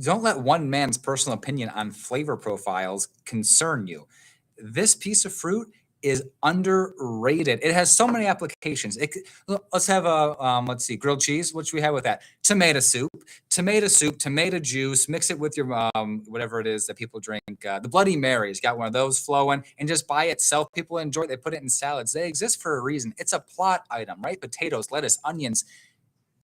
C: Don't let one man's personal opinion on flavor profiles concern you. This piece of fruit is underrated. It has so many applications. Let's have let's see, grilled cheese. What should we have with that? Tomato soup, tomato juice. Mix it with your whatever it is that people drink. The Bloody Mary's got one of those flowing, and just by itself, people enjoy it. They put it in salads. They exist for a reason. It's a plot item, right? Potatoes, lettuce, onions,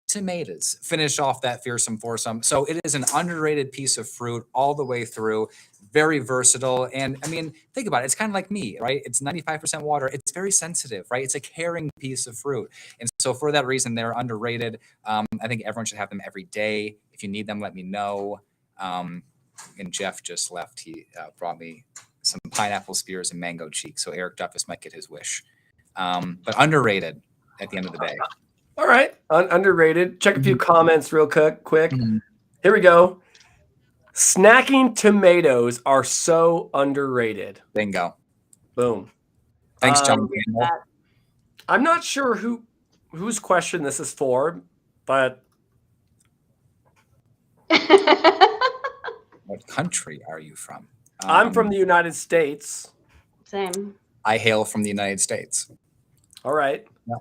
C: tomatoes finish off that fearsome foursome. So it is an underrated piece of fruit all the way through. Very versatile. And I mean, think about it. It's kind of like me, right? It's 95% water. It's very sensitive, right? It's a caring piece of fruit. And so for that reason, they're underrated. I think everyone should have them every day. If you need them, let me know. And Jeff just left. He brought me some pineapple spears and mango cheek. So Eric Duffus might get his wish. But underrated at the end of the day.
A: All right. Underrated. Check a few comments real quick. Here we go. Snacking tomatoes are so underrated.
C: Bingo.
A: Boom.
C: Thanks, John.
A: I'm not sure whose question this is for, but
C: what country are you from?
A: I'm from the United States.
B: Same.
C: I hail from the United States.
A: All right.
C: Yeah.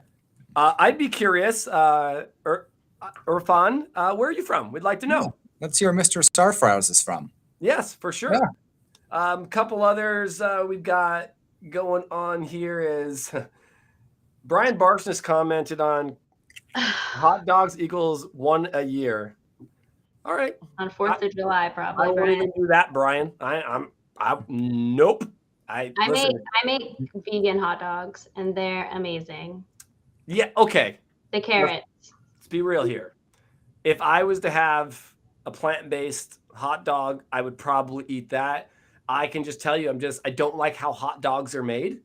A: I'd be curious, or Irfan, where are you from? We'd like to know.
C: Yeah. Let's hear where Mr. Starfrows is from.
A: Yes, for sure.
C: Yeah.
A: Couple others we've got going on here is Brian Barsness commented on hot dogs equals 1 a year. All right.
B: On 4th of July, probably.
A: I won't even do that, Brian. Nope.
B: I
A: listen.
B: make vegan hot dogs, and they're amazing.
A: Yeah. Okay.
B: The carrots.
A: Let's be real here. If I was to have a plant-based hot dog, I would probably eat that. I can just tell you, I don't like how hot dogs are made.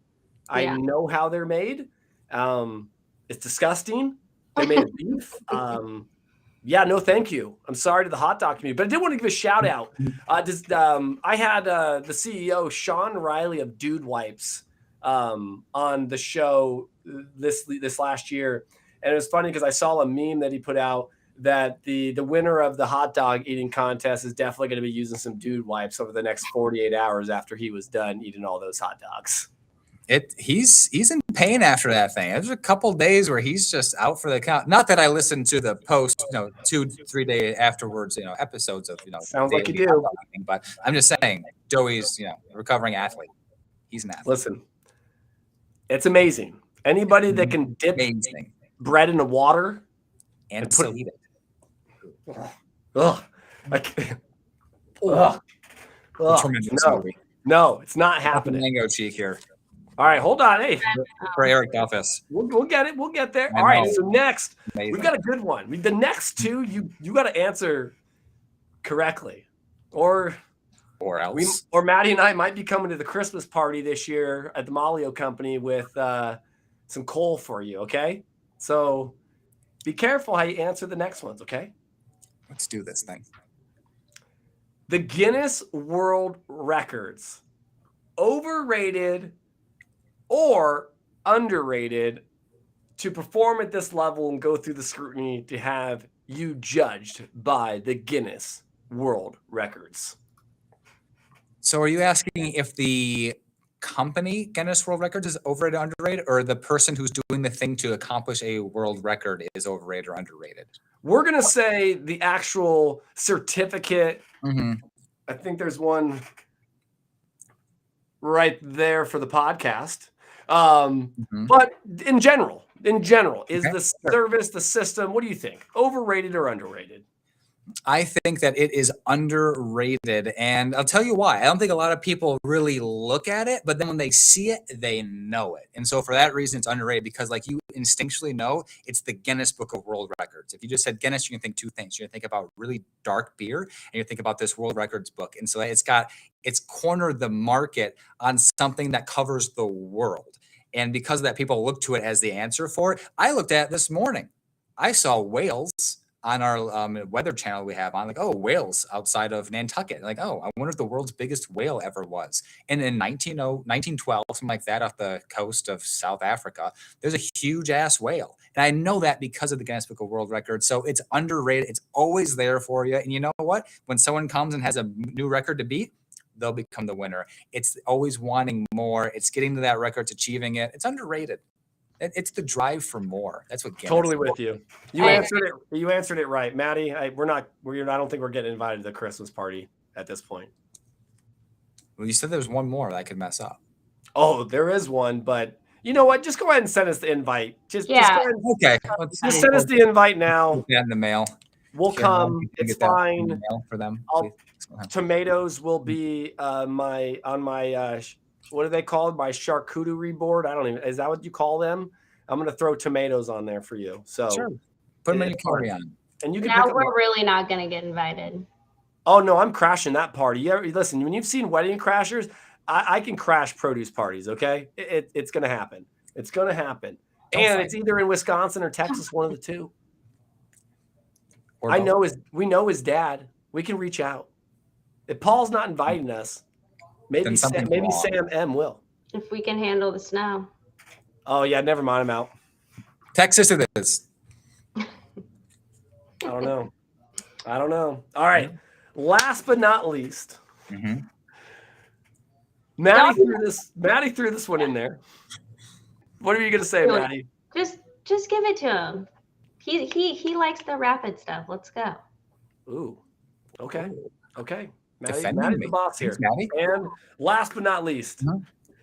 A: I know how they're made. It's disgusting. They're made of beef. Yeah, no, thank you. I'm sorry to the hot dog community, but I did want to give a shout out. I had the CEO Sean Riley of Dude Wipes on the show this last year, and it was funny because I saw a meme that he put out that the winner of the hot dog eating contest is definitely going to be using some Dude Wipes over the next 48 hours after he was done eating all those hot dogs.
C: He's in pain after that thing. There's a couple days where he's just out for the count. Not that I listened to the post, 2-3 day afterwards, episodes of
A: Sounds like you do.
C: But I'm just saying, Joey's a recovering athlete. He's an athlete.
A: Listen, it's amazing. Anybody that can dip bread into water
C: and still eat it.
A: Ugh. I can't. Ugh. No, it's not happening.
C: Mango cheek here.
A: All right, hold on. Hey,
C: for Eric Duffus.
A: We'll get it. We'll get there. All right. So next, we've got a good one. The next two, you got to answer correctly, or
C: else.
A: Or Mattie and I might be coming to the Christmas party this year at the Maglio Company with some coal for you. Okay, so be careful how you answer the next ones. Okay.
C: Let's do this thing.
A: The Guinness World Records, overrated or underrated to perform at this level and go through the scrutiny to have you judged by the Guinness World Records?
C: So are you asking if the company Guinness World Records is overrated or underrated, or the person who's doing the thing to accomplish a world record is overrated or underrated?
A: We're going to say the actual certificate.
C: Mm-hmm.
A: I think there's one right there for the podcast. But in general, is the service, the system, what do you think? Overrated or underrated?
C: I think that it is underrated, and I'll tell you why. I don't think a lot of people really look at it, but then when they see it, they know it. And so for that reason, it's underrated because, like, you instinctually know it's the Guinness Book of World Records. If you just said Guinness, you can think two things. You're going to think about really dark beer, and you think about this World Records book. And so it's cornered the market on something that covers the world. And because of that, people look to it as the answer for it. I looked at it this morning. I saw whales on our weather channel we have on, like, oh, whales outside of Nantucket. Like, oh, I wonder if the world's biggest whale ever was. And in 1912, something like that, off the coast of South Africa, there's a huge ass whale. And I know that because of the Guinness Book of World Records. So it's underrated. It's always there for you. And you know what? When someone comes and has a new record to beat, they'll become the winner. It's always wanting more. It's getting to that record, it's achieving it. It's underrated. It's the drive for more. That's what Guinness
A: totally with you. You answered it right, Mattie. I don't think we're getting invited to the Christmas party at this point.
C: Well, you said there's one more that I could mess up.
A: Oh, there is one, but you know what? Just go ahead and send us the invite. Just send us the invite now.
C: Put that in the mail.
A: We'll come. It's fine
C: for them.
A: Tomatoes will be my what are they called? My charcuterie board. Is that what you call them? I'm going to throw tomatoes on there for you. So
C: sure. Put them in your carry-on.
A: And you can
B: now we're really not going to get invited.
A: Oh no, I'm crashing that party. Listen, when you've seen Wedding Crashers, I can crash produce parties. Okay, it's going to happen. It's going to happen, and it's either in Wisconsin or Texas, one of the two. We know his dad. We can reach out. If Paul's not inviting us, maybe Sam M will.
B: If we can handle the snow.
A: Oh yeah, never mind. I'm out.
C: Texas it is.
A: I don't know. All right. Last but not least, Mattie threw this one in there. What are you going to say, Mattie?
B: Just give it to him. He likes the rapid stuff. Let's go.
A: Ooh. Okay. Okay.
C: Defending
A: Mattie's
C: me.
A: the boss here.
C: Thanks, Mattie.
A: And last but not least,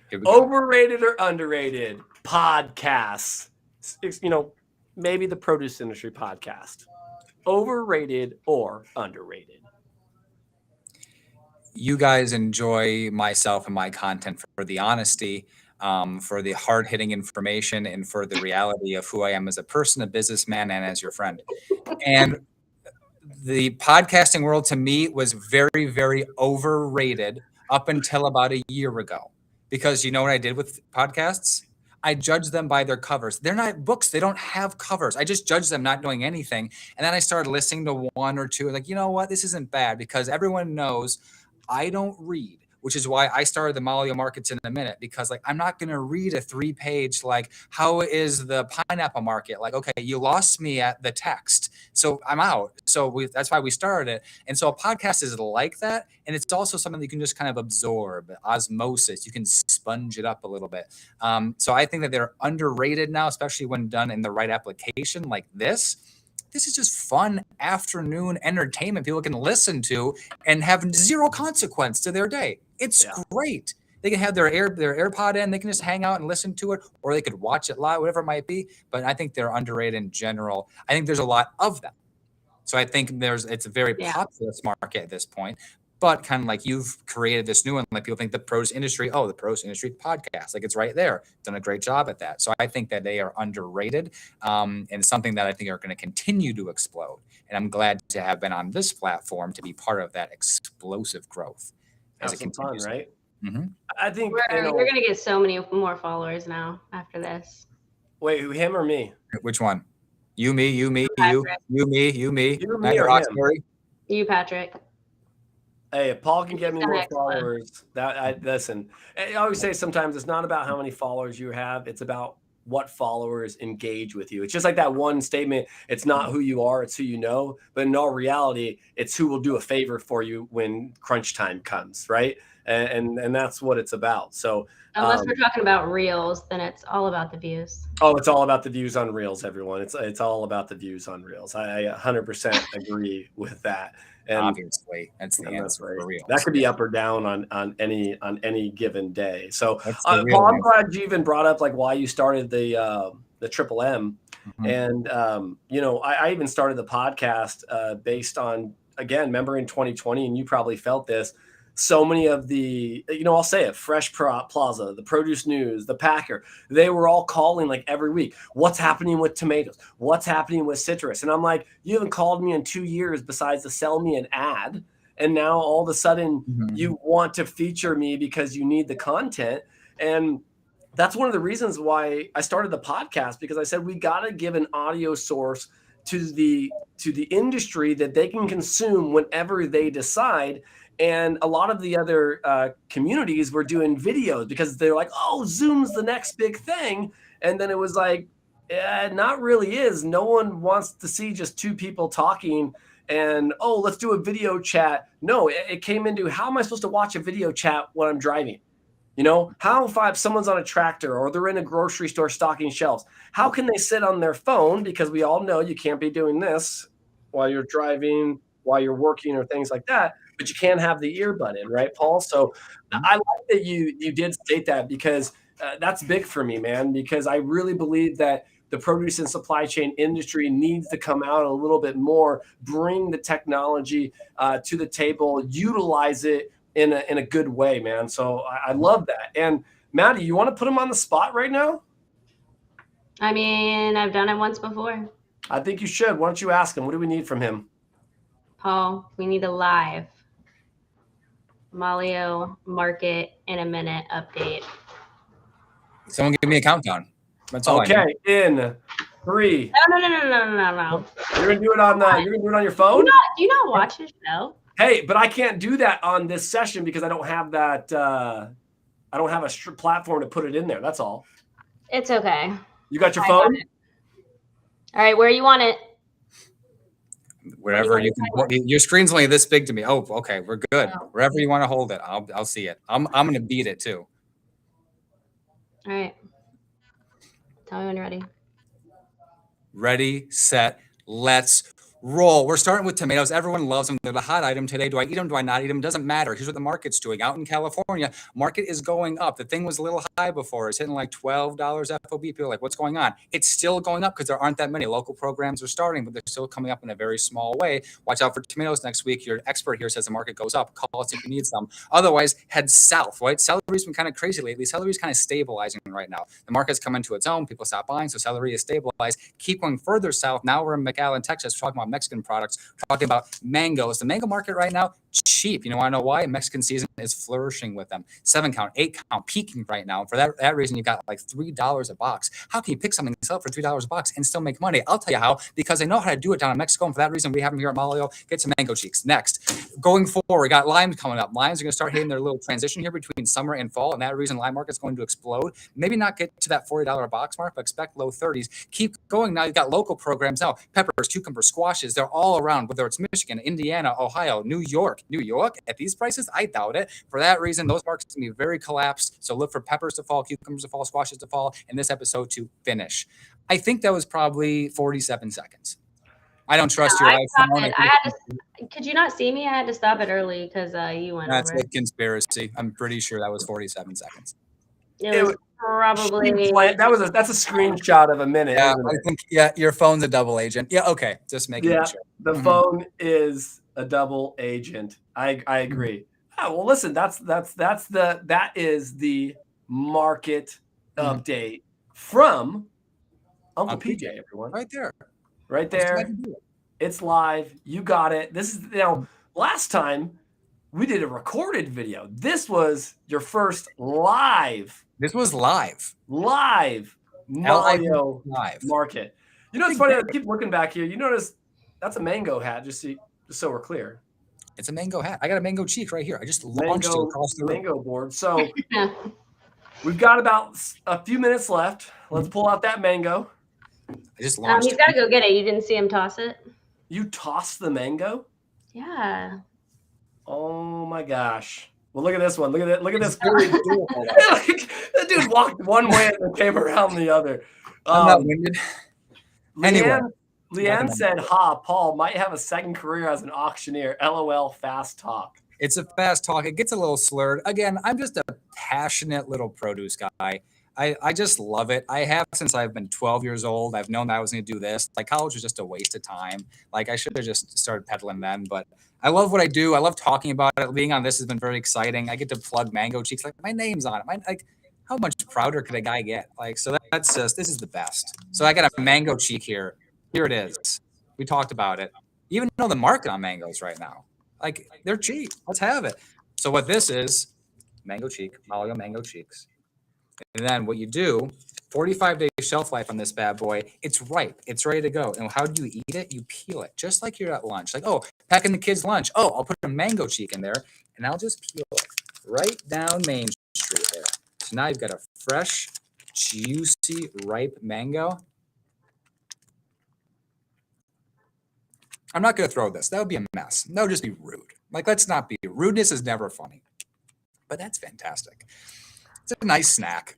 C: Here we go.
A: overrated or underrated podcasts. Maybe the produce industry podcast. Overrated or underrated?
C: You guys enjoy myself and my content for the honesty, for the hard-hitting information, and for the reality of who I am as a person, a businessman, and as your friend. And the podcasting world to me was very, very overrated up until about a year ago. Because you know what I did with podcasts? I judged them by their covers. They're not books. They don't have covers. I just judged them not knowing anything. And then I started listening to one or two, like, you know what? This isn't bad because everyone knows I don't read, which is why I started the Maglio Markets in a minute, because like I'm not going to read a 3-page like how is the pineapple market? Like, okay, you lost me at the text, so I'm out. So that's why we started it. And so a podcast is like that, and it's also something that you can just kind of absorb, osmosis. You can sponge it up a little bit. So I think that they're underrated now, especially when done in the right application like this. This is just fun afternoon entertainment people can listen to and have zero consequence to their day. It's great. They can have their AirPod in, they can just hang out and listen to it, or they could watch it live, whatever it might be. But I think they're underrated in general. I think there's a lot of them. So I think it's a very populous market at this point. But kind of like you've created this new one, like people think the produce industry, the produce industry podcast, like it's right there. Done a great job at that. So I think that they are underrated, and something that I think are going to continue to explode. And I'm glad to have been on this platform to be part of that explosive growth as it continues.
A: Fun, right?
C: Mm-hmm.
A: I think
B: you're going to get so many more followers now after this.
A: Wait, him or me?
C: Which one? You, me, you, me,
B: you,
C: me.
A: You, me,
C: or him?
B: You, Patrick.
A: Hey, if Paul can get me more followers, listen. I always say sometimes it's not about how many followers you have; it's about what followers engage with you. It's just like that one statement. It's not who you are; it's who you know. But in all reality, it's who will do a favor for you when crunch time comes, right? And that's what it's about. So
B: unless we're talking about reels, then it's all about the views.
A: Oh, it's all about the views on reels, everyone. It's all about the views on reels. I 100% agree with that. And
C: obviously, that's the answer for reels.
A: That could be up or down on any given day. So, Paul, I'm glad you even brought up like why you started the Triple M, and I even started the podcast based on, again, remember in 2020, and you probably felt this. So many of the, I'll say it, Fresh Plaza, the Produce News, the Packer, they were all calling like every week, what's happening with tomatoes? What's happening with citrus? And I'm like, you haven't called me in 2 years besides to sell me an ad. And now all of a sudden you want to feature me because you need the content. And that's one of the reasons why I started the podcast, because I said, we got to give an audio source to the industry that they can consume whenever they decide. And a lot of the other communities were doing videos because they're like, oh, Zoom's the next big thing. And then it was like, not really is. No one wants to see just two people talking and, oh, let's do a video chat. No, it came into, how am I supposed to watch a video chat when I'm driving? How if someone's on a tractor or they're in a grocery store stocking shelves, how can they sit on their phone? Because we all know you can't be doing this while you're driving, while you're working, or things like that. But you can't have the earbud in, right, Paul? So I like that you did state that, because that's big for me, man, because I really believe that the produce and supply chain industry needs to come out a little bit more, bring the technology to the table, utilize it in a good way, man. So I love that. And Mattie, you want to put him on the spot right now?
B: I mean, I've done it once before.
A: I think you should. Why don't you ask him? What do we need from him?
B: Paul, we need a live Maglio Market in a minute update.
C: Someone give me a countdown. That's all.
A: Okay, in 3.
B: No.
A: You're gonna do it on your phone?
B: Do you not watch the show?
A: Hey, but I can't do that on this session because I don't have that. I don't have a platform to put it in there. That's all.
B: It's okay.
A: You got your phone?
B: All right, where you want it?
C: Wherever you can. Your screen's only this big to me. Oh, okay, we're good. Oh. Wherever you want to hold it, I'll see it. I'm gonna beat it too.
B: All right. Tell me when you're ready.
C: Ready, set, let's roll. We're starting with tomatoes. Everyone loves them. They're the hot item today. Do I eat them? Do I not eat them? Doesn't matter. Here's what the market's doing. Out in California, market is going up. The thing was a little high before. It's hitting like $12 FOB. People are like, what's going on? It's still going up because there aren't that many. Local programs are starting, but they're still coming up in a very small way. Watch out for tomatoes next week. Your expert here says the market goes up. Call us if you need some. Otherwise, head south, right? Celery's been kind of crazy lately. Celery's kind of stabilizing right now. The market's come into its own. People stop buying, so celery is stabilized. Keep going further south. Now we're in McAllen, Texas. We're talking about Mexican products. Talking about mangoes. The mango market right now, cheap. You know, I know why. Mexican season is flourishing with them. 7 count, 8 count, peaking right now. For that reason, you got like $3 a box. How can you pick something and sell it for $3 a box and still make money? I'll tell you how, because I know how to do it down in Mexico. And for that reason, we have them here at Maglio. Get some mango cheeks. Next, going forward, we got limes coming up. Limes are going to start hitting their little transition here between summer and fall. And that reason, lime market's going to explode. Maybe not get to that $40 box mark, but expect low 30s. Keep going. Now you've got local programs now. Peppers, cucumbers, squashes. They're all around, whether it's Michigan, Indiana, Ohio, New York. At these prices, I doubt it. For that reason, those markets can be very collapsed. So look for peppers to fall, cucumbers to fall, squashes to fall, and this episode to finish. I think that was probably 47 seconds. I don't trust your iPhone.
B: Could you not see me? I had to stop it early because you went
C: That's
B: over.
C: a conspiracy. I'm pretty sure that was 47 seconds.
B: It was probably
A: that's a screenshot of a minute.
C: Yeah,
A: isn't it?
C: I think your phone's a double agent. Yeah, okay. Just making sure.
A: The phone is a double agent. I agree. Oh, well, listen, that is the market update from Uncle PJ, everyone.
C: Right there.
A: Right there. It's live. You got it. This is last time we did a recorded video. This was your first live.
C: This was live.
A: Maglio
C: live
A: market. You know, it's funny. I keep looking back here. You notice that's a mango hat. Just so we're clear.
C: It's a mango hat. I got a mango cheek right here. I just launched it across the room.
A: Mango board. So we've got about a few minutes left. Let's pull out that mango.
C: I just launched
B: he's got to go get it. You didn't see him toss it?
A: You tossed the mango?
B: Yeah.
A: Oh my gosh. Well, look at this one. Look at it. Look at this. The dude walked one way and came around the other.
C: I'm not winded.
A: Leanne said, Paul might have a second career as an auctioneer. LOL, fast talk.
C: It's a fast talk. It gets a little slurred. Again, I'm just a passionate little produce guy. I just love it. I have since I've been 12 years old. I've known that I was going to do this. Like, college was just a waste of time. Like, I should have just started peddling then. But I love what I do. I love talking about it. Being on this has been very exciting. I get to plug Mango Cheeks. Like, my name's on it. How much prouder could a guy get? Like, so that's just, this is the best. So I got a mango cheek here. Here it is. We talked about it. You even know the market on mangoes right now. Like, they're cheap. Let's have it. So what this is, mango cheek, Maglio mango cheeks. And then what you do, 45-day shelf life on this bad boy. It's ripe. It's ready to go. And how do you eat it? You peel it, just like you're at lunch. Like, oh, packing the kids' lunch. Oh, I'll put a mango cheek in there, and I'll just peel it right down Main Street there. So now you've got a fresh, juicy, ripe mango. I'm not going to throw this. That would be a mess. That would just be rude. Like, let's not be. Rudeness is never funny. But that's fantastic. It's a nice snack.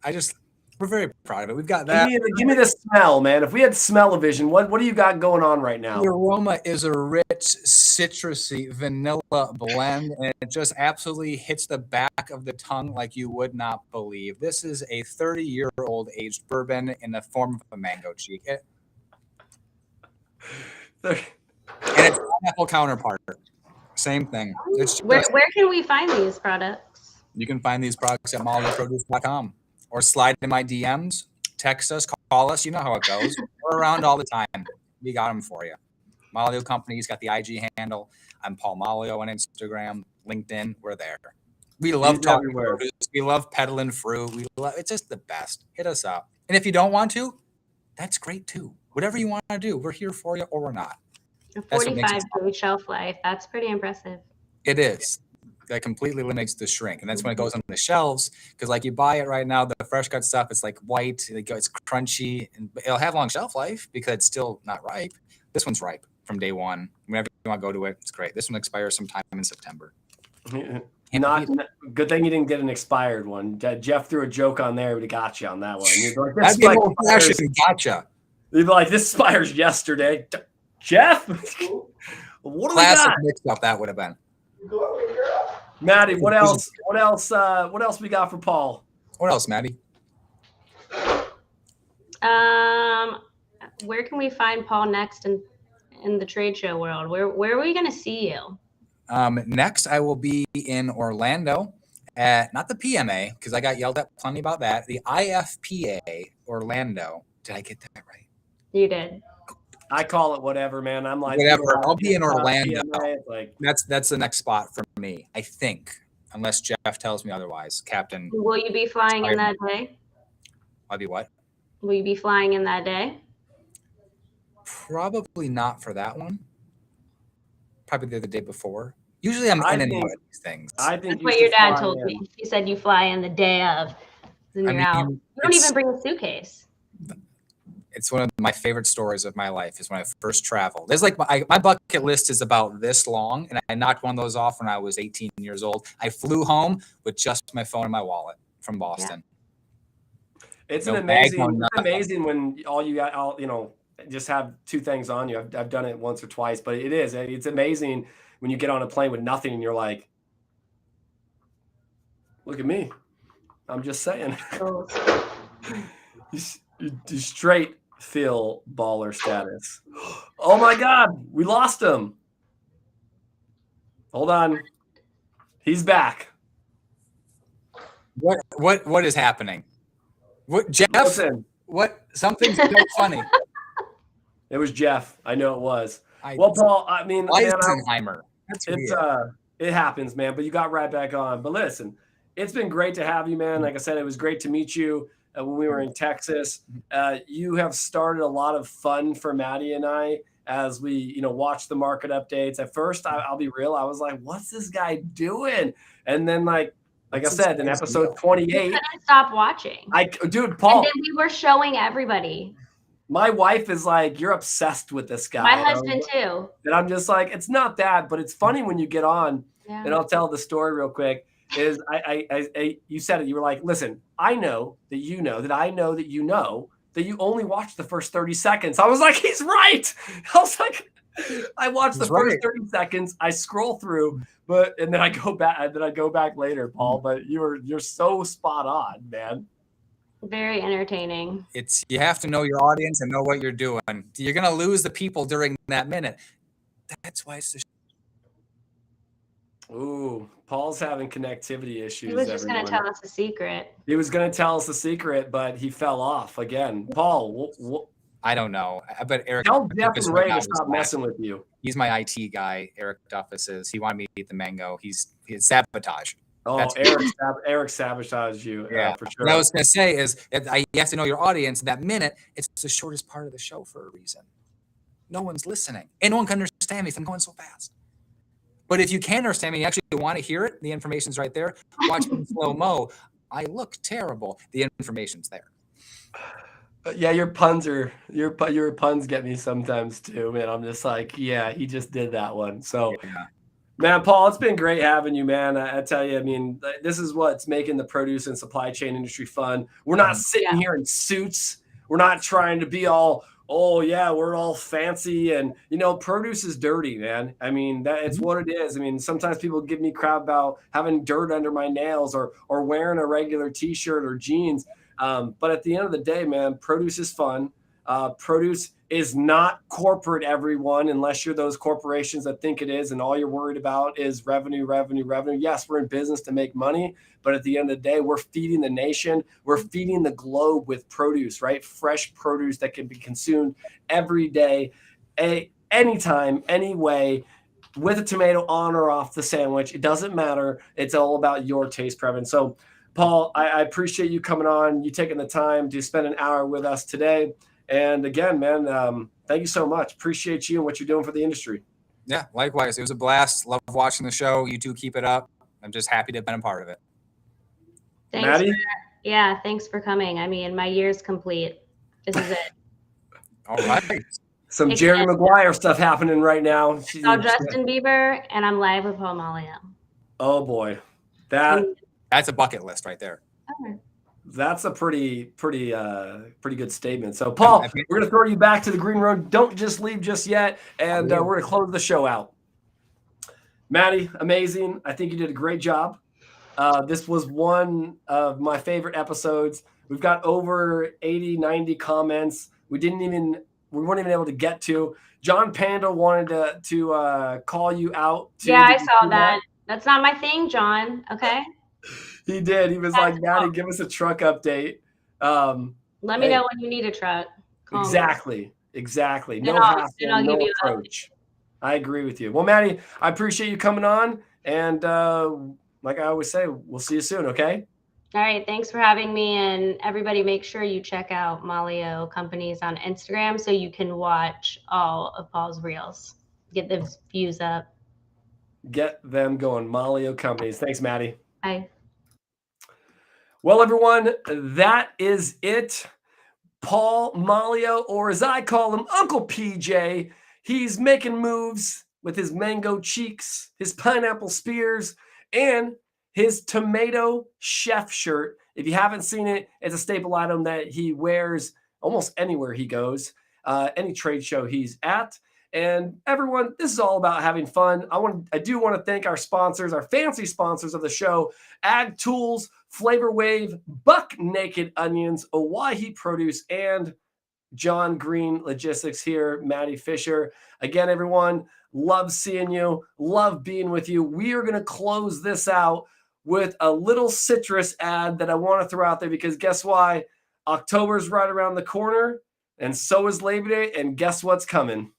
C: We're very proud of it. We've got that.
A: Give me the smell, man. If we had smell-o-vision, what do you got going on right now?
C: The aroma is a rich, citrusy vanilla blend, and it just absolutely hits the back of the tongue like you would not believe. This is a 30-year-old aged bourbon in the form of a mango cheek. And it's pineapple counterpart. Same thing.
B: Where can we find these products?
C: You can find these products at maglioproduce.com or slide in my DMs, text us, call us. You know how it goes. We're around all the time. We got them for you. Maglio Companies got the IG handle. I'm Paul Majlio on Instagram, LinkedIn. We're there. We love talking produce. We love peddling fruit. It's just the best. Hit us up. And if you don't want to, that's great too. Whatever you want to do, we're here for you or we're not.
B: A 45-day shelf life. That's pretty impressive.
C: It is. That completely eliminates the shrink. And that's when it goes on the shelves. Because like you buy it right now, the fresh cut stuff, it's like white, it's crunchy, and it'll have long shelf life because it's still not ripe. This one's ripe from day one. Whenever you want to go to it, it's great. This one expires sometime in September.
A: Good thing you didn't get an expired one. Jeff threw a joke on there, but he got you on that one.
C: That'd be an old-fashioned gotcha.
A: You'd be like, this expires yesterday. Jeff, what do we
C: Classic
A: got?
C: mix-up that would have been.
A: Mattie, what else? What else we got for Paul?
C: What else, Mattie?
B: Where can we find Paul next in the trade show world? Where are we going to see you?
C: Next, I will be in Orlando at not the PMA because I got yelled at plenty about that. The IFPA Orlando. Did I get that right?
B: You did.
A: I call it whatever, man. I'm like,
C: Whatever. I'll be in Orlando.
A: PMA, like,
C: That's the next spot for me, I think, unless Jeff tells me otherwise. Captain,
B: Will you be flying in that day?
C: I'll be what?
B: Will you be flying in that day?
C: Probably not for that one. Probably the day before. Usually I'm in and out of these things.
A: I think
B: that's what your dad told me. He said you fly in the day of, and you're out. You don't even bring a suitcase.
C: It's one of my favorite stories of my life is when I first traveled. There's like my bucket list is about this long, and I knocked one of those off when I was 18 years old. I flew home with just my phone and my wallet from Boston.
A: Yeah. It's amazing when you just have two things on you. I've done it once or twice, but it's amazing when you get on a plane with nothing and you're like, look at me. I'm just saying. You straight feel baller status. Oh my God, we lost him. Hold on. He's back.
C: What is happening? What, Jeff?
A: Listen.
C: What? Something's so funny.
A: It was Jeff. I know it was. Well, Paul, I mean,
C: Eisenheimer. That's weird.
A: It happens, man, but you got right back on. But listen, it's been great to have you, man. Like I said, it was great to meet you when we were in Texas. You have started a lot of fun for Mattie and I as we, watch the market updates. At first, I'll be real, I was like, what's this guy doing? And then like I said, in episode 28,
B: I couldn't stop watching.
A: Dude, Paul.
B: And then we were showing everybody.
A: My wife is like, you're obsessed with this guy.
B: My husband too.
A: And I'm just like, it's not that, but it's funny when you get on. Yeah. And I'll tell the story real quick. Is you said it. You were like, listen, I know that you know that I know that you know that you only watched the first 30 seconds. I was like, he's right. I was like, I watched the first 30 seconds. I scroll through, and then I go back. And then I go back later, Paul. But you're so spot on, man.
B: Very entertaining.
C: You have to know your audience and know what you're doing. You're gonna lose the people during that minute. That's why it's the
A: Ooh, Paul's having connectivity issues.
B: He was just going to tell us a secret.
A: He was going to tell us a secret, but he fell off again. Paul,
C: I don't know. I bet Eric.
A: Tell Jeff and Ray to stop messing with you.
C: He's my IT guy. Eric Duffus is. He wanted me to eat the mango. He's sabotage.
A: Oh, Eric sabotaged you.
C: Yeah, for sure. What I was going to say is you have to know your audience. That minute, it's the shortest part of the show for a reason. No one's listening, and no one can understand me if I'm going so fast. But if you can understand me, you actually want to hear it, the information's right there. Watch me in slow-mo. I look terrible. The information's there.
A: Yeah, your puns get me sometimes too, man. I'm just like, yeah, he just did that one. So, man, Paul, it's been great having you, man. I tell you, I mean, this is what's making the produce and supply chain industry fun. We're not sitting here in suits. We're not trying to be all, oh yeah, we're all fancy, and produce is dirty, man. I mean, it's what it is. I mean, sometimes people give me crap about having dirt under my nails or wearing a regular t-shirt or jeans. But at the end of the day, man, produce is fun. Produce is not corporate, everyone, unless you're those corporations that think it is and all you're worried about is revenue. Yes, we're in business to make money, but at the end of the day, we're feeding the nation. We're feeding the globe with produce, right? Fresh produce that can be consumed every day, anytime, any way, with a tomato on or off the sandwich. It doesn't matter. It's all about your taste preference. So, Paul, I appreciate you coming on, you taking the time to spend an hour with us today. And again, man, thank you so much. Appreciate you and what you're doing for the industry.
C: Yeah, likewise. It was a blast. Love watching the show. You two keep it up. I'm just happy to have been a part of it.
A: Mattie?
B: Thanks for coming. I mean, my year's complete. This is it.
C: All right.
A: Some Jerry Maguire stuff happening right now.
B: Saw Justin Bieber, and I'm live with Paul Majlio.
A: Oh, boy.
C: That's a bucket list right there.
B: Okay.
A: That's a pretty good statement. So, Paul, we're going to throw you back to the green room. Don't just leave just yet, and we're going to close the show out. Mattie, amazing. I think you did a great job. This was one of my favorite episodes. We've got over 80, 90 comments. We weren't even able to get to. John Panda wanted to call you out.
B: Yeah, I saw that. That's not my thing, John. Okay.
A: He did. He was like, Mattie, give us a truck update.
B: Let me know when you need a truck.
A: Call exactly. No hassle, no approach. I agree with you. Well, Mattie, I appreciate you coming on. And like I always say, we'll see you soon, okay?
B: All right. Thanks for having me. And everybody, make sure you check out Maglio Companies on Instagram so you can watch all of Paul's reels. Get the views up.
A: Get them going. Maglio Companies. Thanks, Mattie.
B: Bye.
A: Well, everyone, that is it. Paul Majlio, or as I call him, Uncle PJ. He's making moves with his mango cheeks, his pineapple spears, and his tomato chef shirt. If you haven't seen it, it's a staple item that he wears almost anywhere he goes, any trade show he's at. And everyone, this is all about having fun. I do want to thank our sponsors, our fancy sponsors of the show: Ag Tools, Flavor Wave, Buck Naked Onions, Owyhee Produce, and John Green Logistics here, Mattie Fisher. Again, everyone, love seeing you, love being with you. We are going to close this out with a little citrus ad that I want to throw out there, because guess why? October's right around the corner, and so is Labor Day, and guess what's coming?